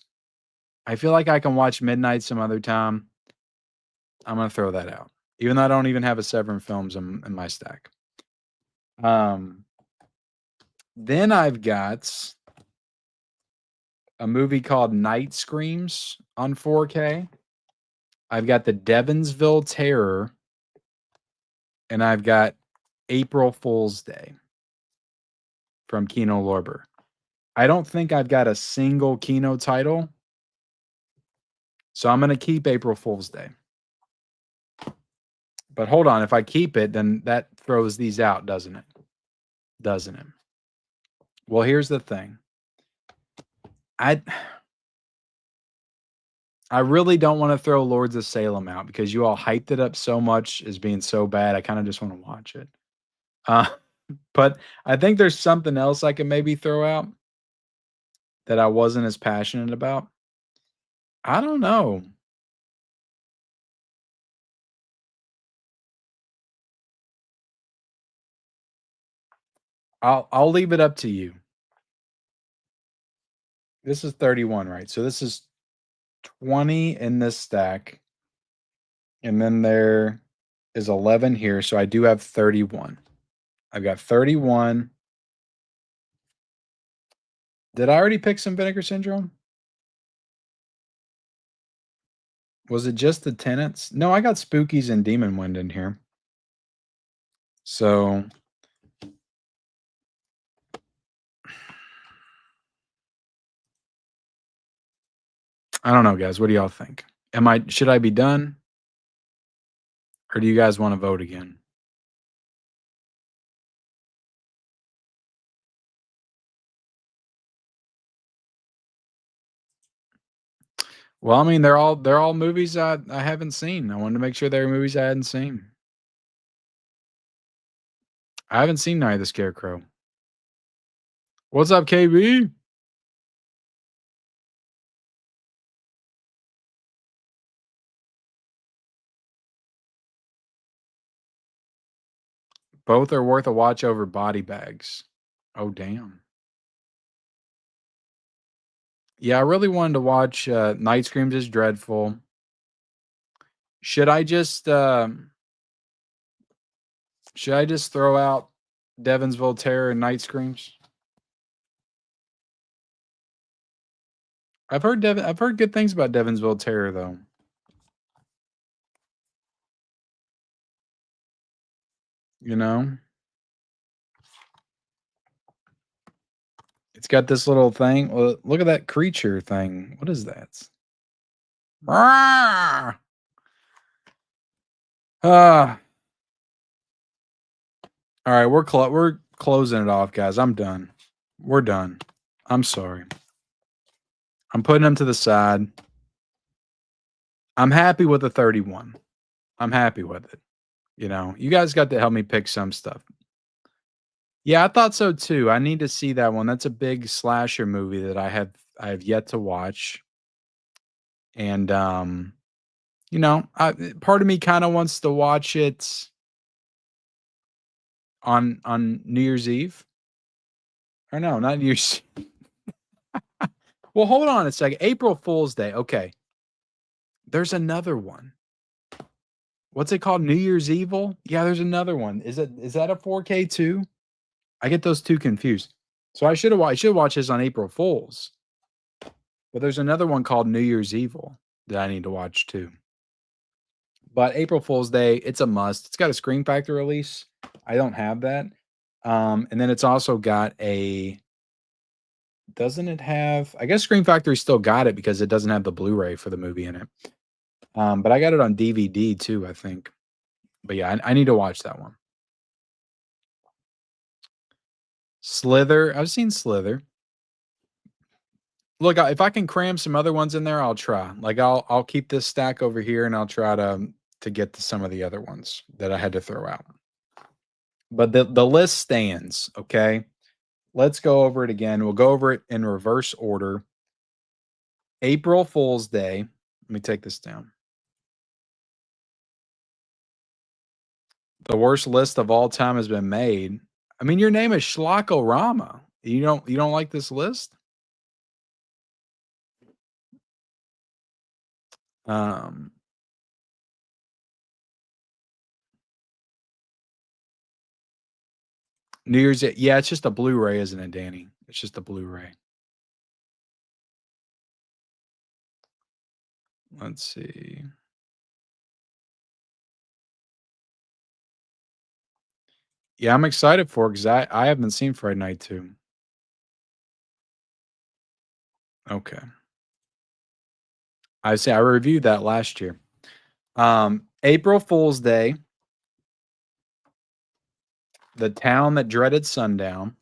I feel like I can watch Midnight some other time. I'm gonna throw that out, even though I don't even have a Severin Films in my stack. Then I've got a movie called Night Screams on 4K. I've got the Devonsville Terror, and I've got April Fool's Day from Kino Lorber. I don't think I've got a single Kino title, so I'm going to keep April Fool's Day. But hold on, if I keep it, then that throws these out, doesn't it? Doesn't it? Well, here's the thing. I really don't want to throw Lords of Salem out because you all hyped it up so much as being so bad. I kind of just want to watch it. Uh, but I think there's something else I can maybe throw out that I wasn't as passionate about. I don't know. I'll leave it up to you. This is 31, right? So this is 20 in this stack. And then there is 11 here. So I do have 31. I've got 31. Did I already pick some Vinegar Syndrome? Was it just the Tenants? No, I got Spookies and Demon Wind in here. So I don't know, guys. What do y'all think? Should I be done? Or do you guys want to vote again? Well, I mean, they're all movies I haven't seen. I wanted to make sure they were movies I hadn't seen. I haven't seen Night of the Scarecrow. What's up, KB? Both are worth a watch over Body Bags. Oh, damn. Yeah, I really wanted to watch Night Screams is Dreadful. Should I just throw out Devonsville Terror and Night Screams? I've heard good things about Devonsville Terror though. You know? It's got this little thing. Well, look at that creature thing. What is that? Ah. All right, we're closing it off, guys. I'm done. We're done. I'm sorry. I'm putting them to the side. I'm happy with the 31. I'm happy with it. You know, you guys got to help me pick some stuff. Yeah, I thought so too. I need to see that one. That's a big slasher movie that I have yet to watch. And you know, part of me kind of wants to watch it on New Year's Eve. Or no, not New Year's. Well, hold on a second. April Fool's Day. Okay. There's another one. What's it called? New Year's Evil? Yeah, there's another one. Is that a 4K too? I get those two confused. So I should watch this on April Fool's. But there's another one called New Year's Evil that I need to watch too. But April Fool's Day, it's a must. It's got a Scream Factor release. I don't have that. And then it's also got doesn't it have, I guess Scream Factory still got it because it doesn't have the Blu-ray for the movie in it. But I got it on DVD too, I think. But yeah, I need to watch that one. Slither. I've seen Slither. Look, if I can cram some other ones in there, I'll try. Like I'll keep this stack over here and I'll try to get to some of the other ones that I had to throw out. But the list stands, okay? Let's go over it again. We'll go over it in reverse order. April Fool's Day. Let me take this down. The worst list of all time has been made. I mean, your name is Schlockorama. You don't like this list? New Year's Eve. Yeah, it's just a Blu-ray, isn't it, Danny? It's just a Blu-ray. Let's see. Yeah, I'm excited for it because I haven't seen Friday Night 2. Okay. I reviewed that last year. April Fool's Day. The Town That Dreaded Sundown.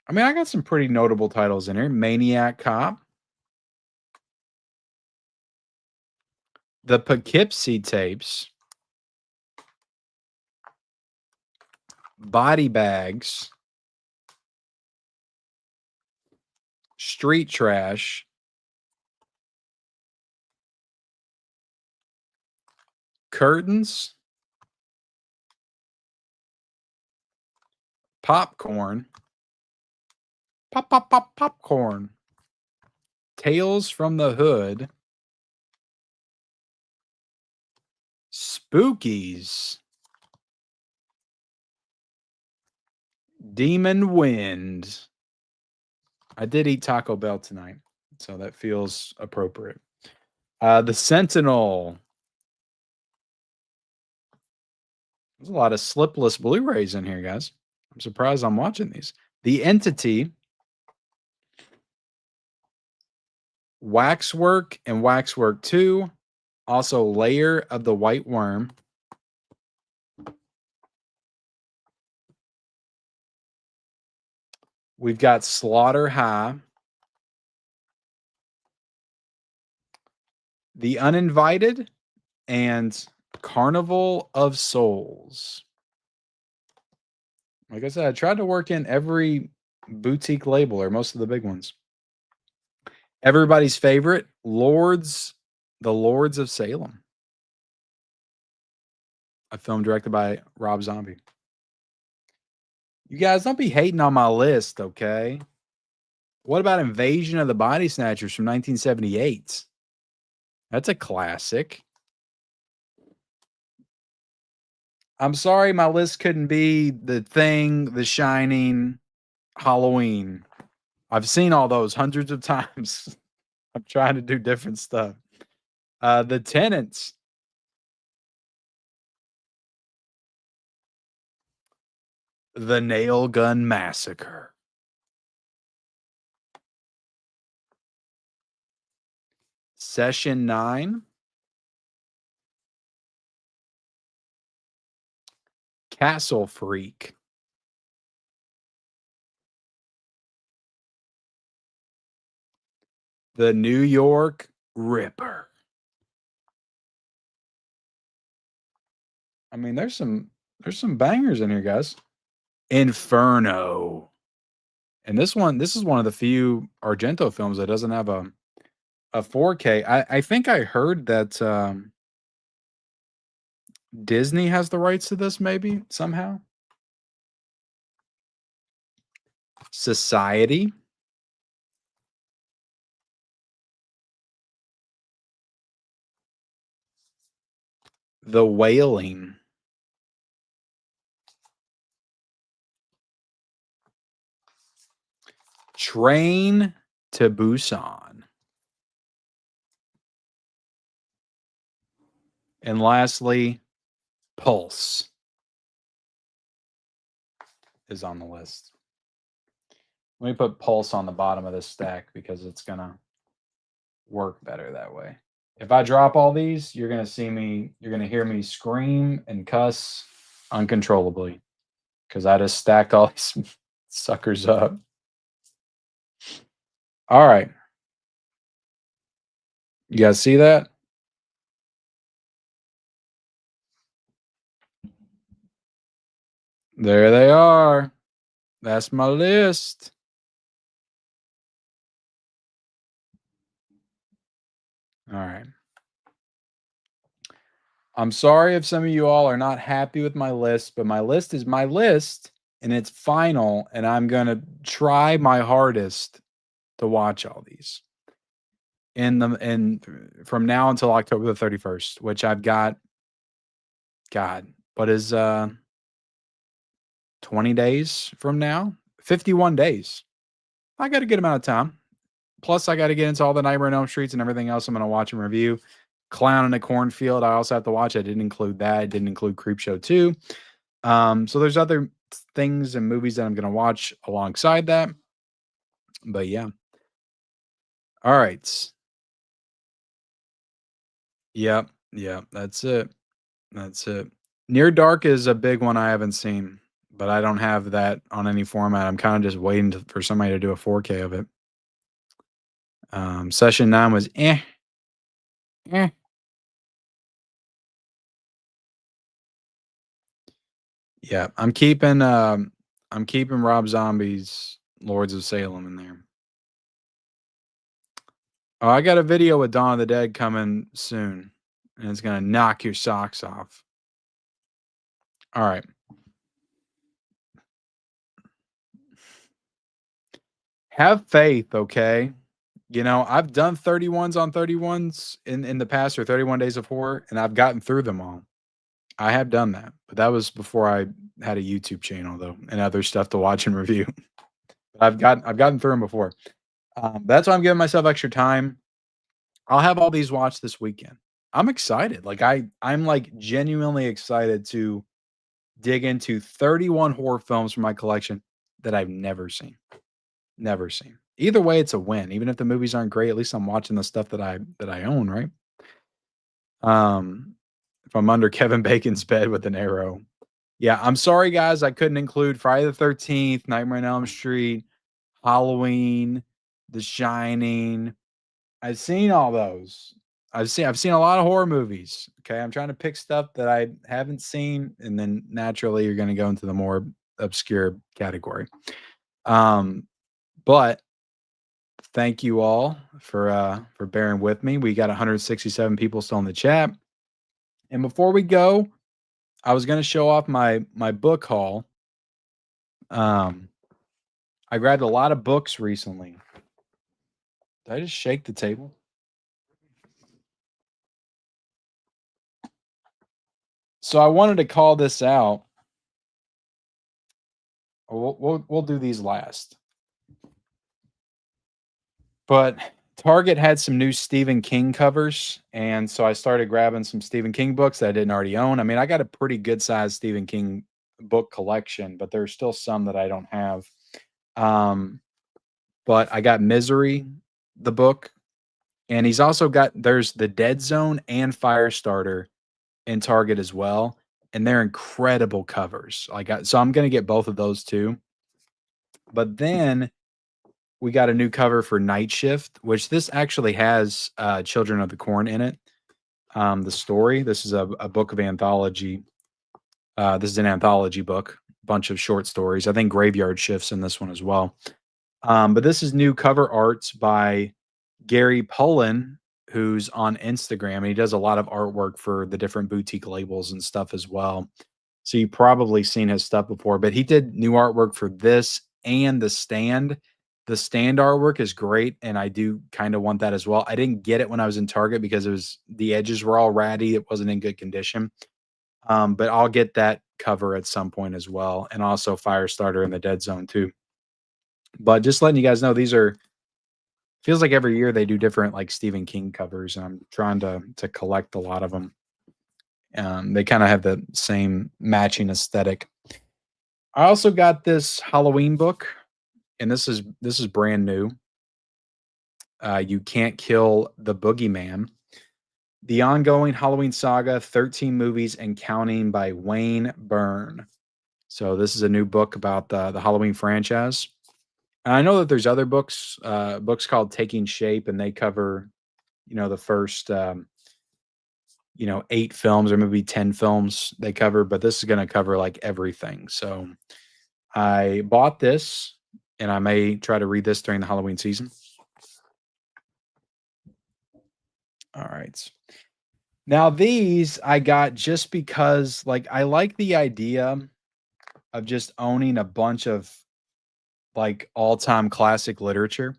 I mean, I got some pretty notable titles in here. Maniac Cop. The Poughkeepsie Tapes. Body Bags. Street Trash. Curtains. Popcorn. Popcorn. Tales from the Hood. Spookies. Demon Wind. I did eat Taco Bell tonight, so that feels appropriate. The Sentinel. There's a lot of slipless Blu-rays in here, guys. I'm surprised I'm watching these. The Entity. Waxwork and Waxwork 2. Also, Layer of the White Worm. We've got Slaughter High. The Uninvited and Carnival of Souls. Like I said, I tried to work in every boutique label or most of the big ones. Everybody's favorite, The Lords of Salem. A film directed by Rob Zombie. You guys don't be hating on my list, okay? What about Invasion of the Body Snatchers from 1978? That's a classic. I'm sorry my list couldn't be The Thing, The Shining, Halloween. I've seen all those hundreds of times. I'm trying to do different stuff. The Tenants. The Nail Gun Massacre. Session 9. Castle Freak. The New York Ripper. I mean, there's some bangers in here, guys. Inferno. And this is one of the few Argento films that doesn't have a 4K. I think I heard that Disney has the rights to this, maybe somehow. Society. The Wailing. Train to Busan. And lastly, Pulse is on the list. Let me put Pulse on the bottom of this stack because it's going to work better that way. If I drop all these, you're going to hear me scream and cuss uncontrollably because I just stacked all these suckers up. All right. You guys see that? There they are. That's my list. All right. I'm sorry if some of you all are not happy with my list, but my list is my list and it's final, and I'm going to try my hardest to watch all these from now until October the 31st, which I've got, God, what is 20 days from now? 51 days. I got a good amount of time. Plus, I got to get into all the Nightmare on Elm Streets and everything else I'm going to watch and review. Clown in a Cornfield, I also have to watch. I didn't include that. I didn't include Creepshow 2. So there's other things and movies that I'm going to watch alongside that. But yeah. All right. Yep. That's it. Near Dark is a big one I haven't seen, but I don't have that on any format. I'm kind of just waiting for somebody to do a 4K of it. Session 9 was eh. Yeah, I'm keeping Rob Zombie's Lords of Salem in there. Oh, I got a video with Dawn of the Dead coming soon, and it's gonna knock your socks off. All right. Have faith, okay? You know, I've done 31s on 31s in the past, or 31 days of horror, and I've gotten through them all. I have done that, but that was before I had a YouTube channel though, and other stuff to watch and review. I've gotten through them before. That's why I'm giving myself extra time. I'll have all these watched this weekend. I'm excited. Like I'm like genuinely excited to dig into 31 horror films from my collection that I've never seen. Never seen. Either way, it's a win. Even if the movies aren't great, at least I'm watching the stuff that I own, right? If I'm under Kevin Bacon's bed with an arrow. Yeah, I'm sorry guys, I couldn't include Friday the 13th, Nightmare on Elm Street, Halloween, The Shining. I've seen all those. I've seen a lot of horror movies. Okay. I'm trying to pick stuff that I haven't seen, and then naturally you're going to go into the more obscure category. But thank you all for bearing with me. We got 167 people still in the chat. And before we go, I was going to show off my book haul. I grabbed a lot of books recently. Did I just shake the table? So I wanted to call this out. We'll do these last. But Target had some new Stephen King covers, and so I started grabbing some Stephen King books that I didn't already own. I mean, I got a pretty good sized Stephen King book collection, but there's still some that I don't have. But I got Misery, the book, and he's also got there's the Dead Zone and Firestarter in Target as well, and they're incredible covers. So I'm gonna get both of those too. But then we got a new cover for Night Shift, which this actually has Children of the Corn in it. The story. This is a book of anthology. This is an anthology book, bunch of short stories. I think Graveyard Shift's in this one as well. But this is new cover arts by Gary Pullen, who's on Instagram, and he does a lot of artwork for the different boutique labels and stuff as well. So you've probably seen his stuff before, but he did new artwork for this and The Stand. The Stand artwork is great, and I do kind of want that as well. I didn't get it when I was in Target because the edges were all ratty. It wasn't in good condition. But I'll get that cover at some point as well, and also Firestarter and the Dead Zone too. But just letting you guys know, feels like every year they do different like Stephen King covers, and I'm trying to collect a lot of them. They kind of have the same matching aesthetic. I also got this Halloween book, and this is brand new. You Can't Kill the Boogeyman. The ongoing Halloween saga, 13 movies and counting, by Wayne Byrne. So this is a new book about the Halloween franchise. And I know that there's other books called Taking Shape, and they cover, the first, 8 films or maybe 10 films they cover, but this is going to cover like everything. So I bought this, and I may try to read this during the Halloween season. All right. Now these I got just because like I like the idea of just owning a bunch of like all-time classic literature.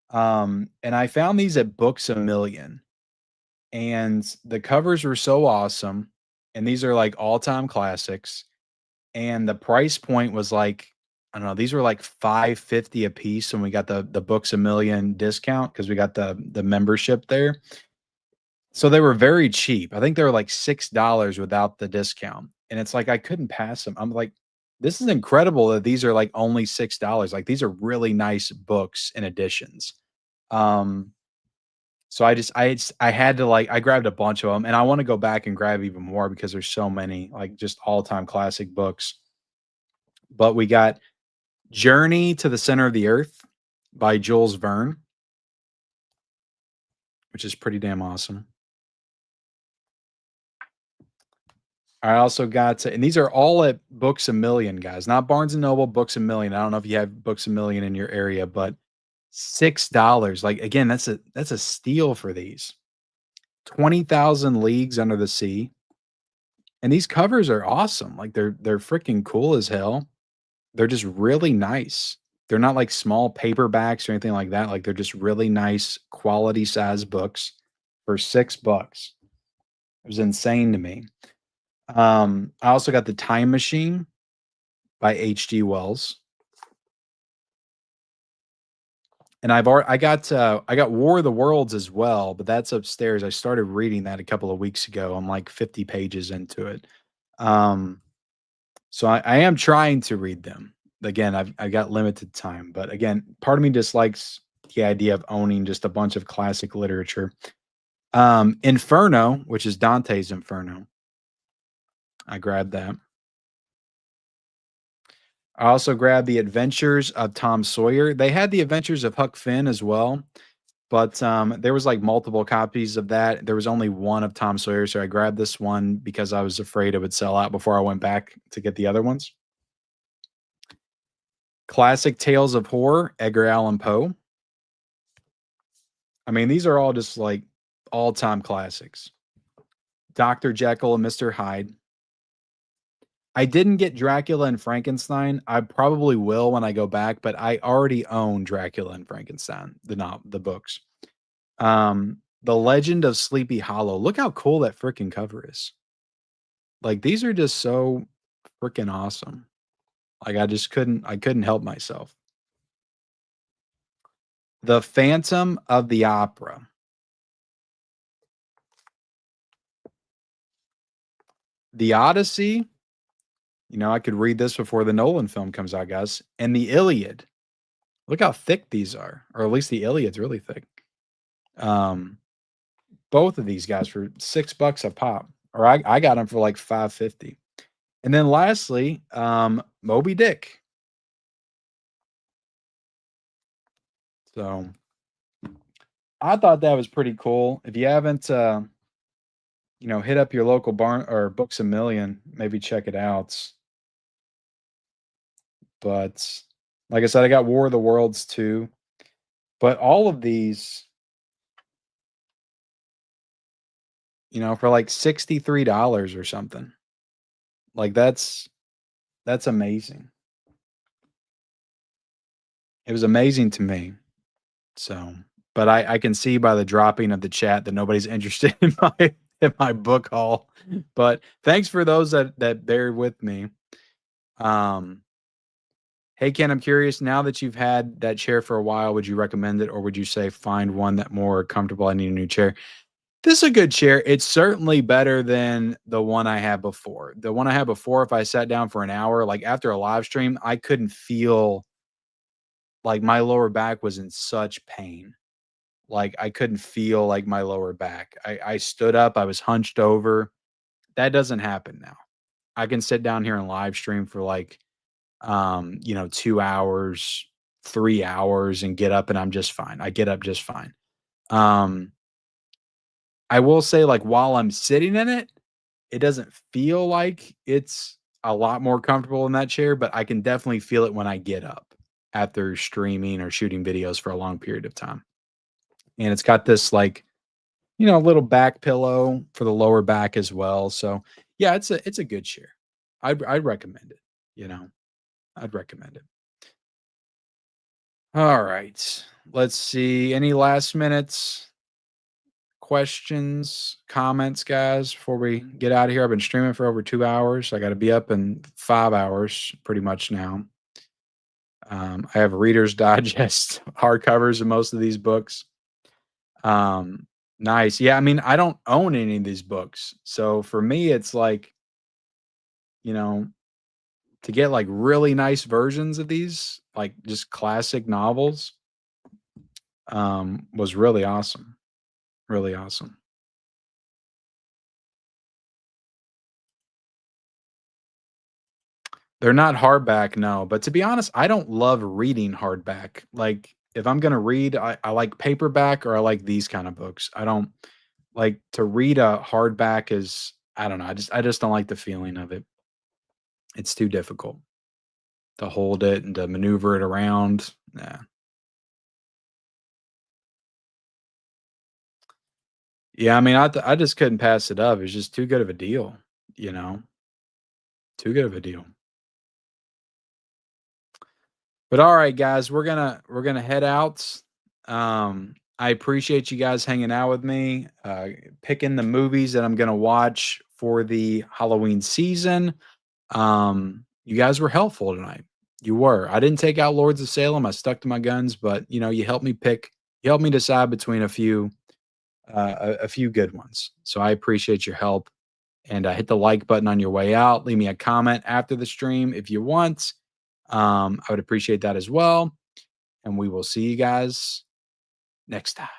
And I found these at Books A Million, and the covers were so awesome, and these are like all-time classics, and the price point was like, I don't know, these were like $5.50 a piece, and we got the Books A Million discount because we got the membership there. So they were very cheap. I think they were like $6 without the discount. And it's like I couldn't pass them. I'm like, this is incredible that these are like only $6. Like these are really nice books and editions. So I had to like I grabbed a bunch of them, and I want to go back and grab even more because there's so many like just all-time classic books. But we got Journey to the Center of the Earth by Jules Verne, which is pretty damn awesome. I also got and these are all at Books A Million, guys, not Barnes and Noble, Books A Million. I don't know if you have Books A Million in your area, but $6. Like again, that's a steal for these. 20,000 Leagues Under the Sea. And these covers are awesome. Like they're freaking cool as hell. They're just really nice. They're not like small paperbacks or anything like that. Like they're just really nice quality size books for $6. It was insane to me. I also got The Time Machine by H.G. Wells. And I got War of the Worlds as well, but that's upstairs. I started reading that a couple of weeks ago. I'm like 50 pages into it. So I am trying to read them. Again, I've got limited time, but again, part of me dislikes the idea of owning just a bunch of classic literature. Inferno, which is Dante's Inferno. I grabbed that. I also grabbed The Adventures of Tom Sawyer. They had The Adventures of Huck Finn as well, but there was like multiple copies of that. There was only one of Tom Sawyer, so I grabbed this one because I was afraid it would sell out before I went back to get the other ones. Classic Tales of Horror, Edgar Allan Poe. I mean, these are all just like all-time classics. Dr. Jekyll and Mr. Hyde. I didn't get Dracula and Frankenstein. I probably will when I go back, but I already own Dracula and Frankenstein, the books. The Legend of Sleepy Hollow. Look how cool that freaking cover is. Like these are just so freaking awesome. Like I couldn't help myself. The Phantom of the Opera. The Odyssey. You know, I could read this before the Nolan film comes out, guys. And the Iliad. Look how thick these are, or at least the Iliad's really thick. Both of these guys for $6 a pop, or I got them for like $5.50. And then lastly, Moby Dick. So I thought that was pretty cool. If you haven't, hit up your local barn or Books A Million, maybe check it out. But like I said, I got War of the Worlds too. But all of these, for like $63 or something. Like that's amazing. It was amazing to me. So, but I can see by the dropping of the chat that nobody's interested in my book haul. But thanks for those that bear with me. Hey Ken, I'm curious, now that you've had that chair for a while, would you recommend it, or would you say find one that more comfortable? I need a new chair. This is a good chair. It's certainly better than the one I had before. The one I had before, if I sat down for an hour, like after a live stream, I couldn't feel like my lower back was in such pain. Like I couldn't feel like my lower back. I stood up, I was hunched over. That doesn't happen now. I can sit down here and live stream for like 2 hours, 3 hours and get up and I'm just fine. I get up just fine. I will say, like, while I'm sitting in it, it doesn't feel like it's a lot more comfortable in that chair, but I can definitely feel it when I get up after streaming or shooting videos for a long period of time. And it's got this like, little back pillow for the lower back as well. So yeah, it's a good chair. I'd recommend it, I'd recommend it. All right. Let's see. Any last minutes? Questions, comments, guys, before we get out of here? I've been streaming for over 2 hours. I got to be up in 5 hours pretty much now. I have Reader's Digest hardcovers of most of these books. Nice. Yeah, I mean, I don't own any of these books. So for me, it's like, to get like really nice versions of these, like just classic novels, was really awesome. Really awesome. They're not hardback, no, but to be honest, I don't love reading hardback. Like, if I'm gonna read, I like paperback or I like these kind of books. I don't like to read a hardback is I don't know, I just don't like the feeling of it. It's too difficult to hold it and to maneuver it around. Yeah. Yeah, I mean, I just couldn't pass it up. It's just too good of a deal, you know? Too good of a deal. But all right, guys, we're gonna head out. I appreciate you guys hanging out with me, picking the movies that I'm gonna watch for the Halloween season. You guys were helpful tonight. You were. I didn't take out Lords of Salem. I stuck to my guns, but you helped me pick. You helped me decide between a few good ones. So I appreciate your help. And hit the like button on your way out. Leave me a comment after the stream if you want. I would appreciate that as well. And we will see you guys next time.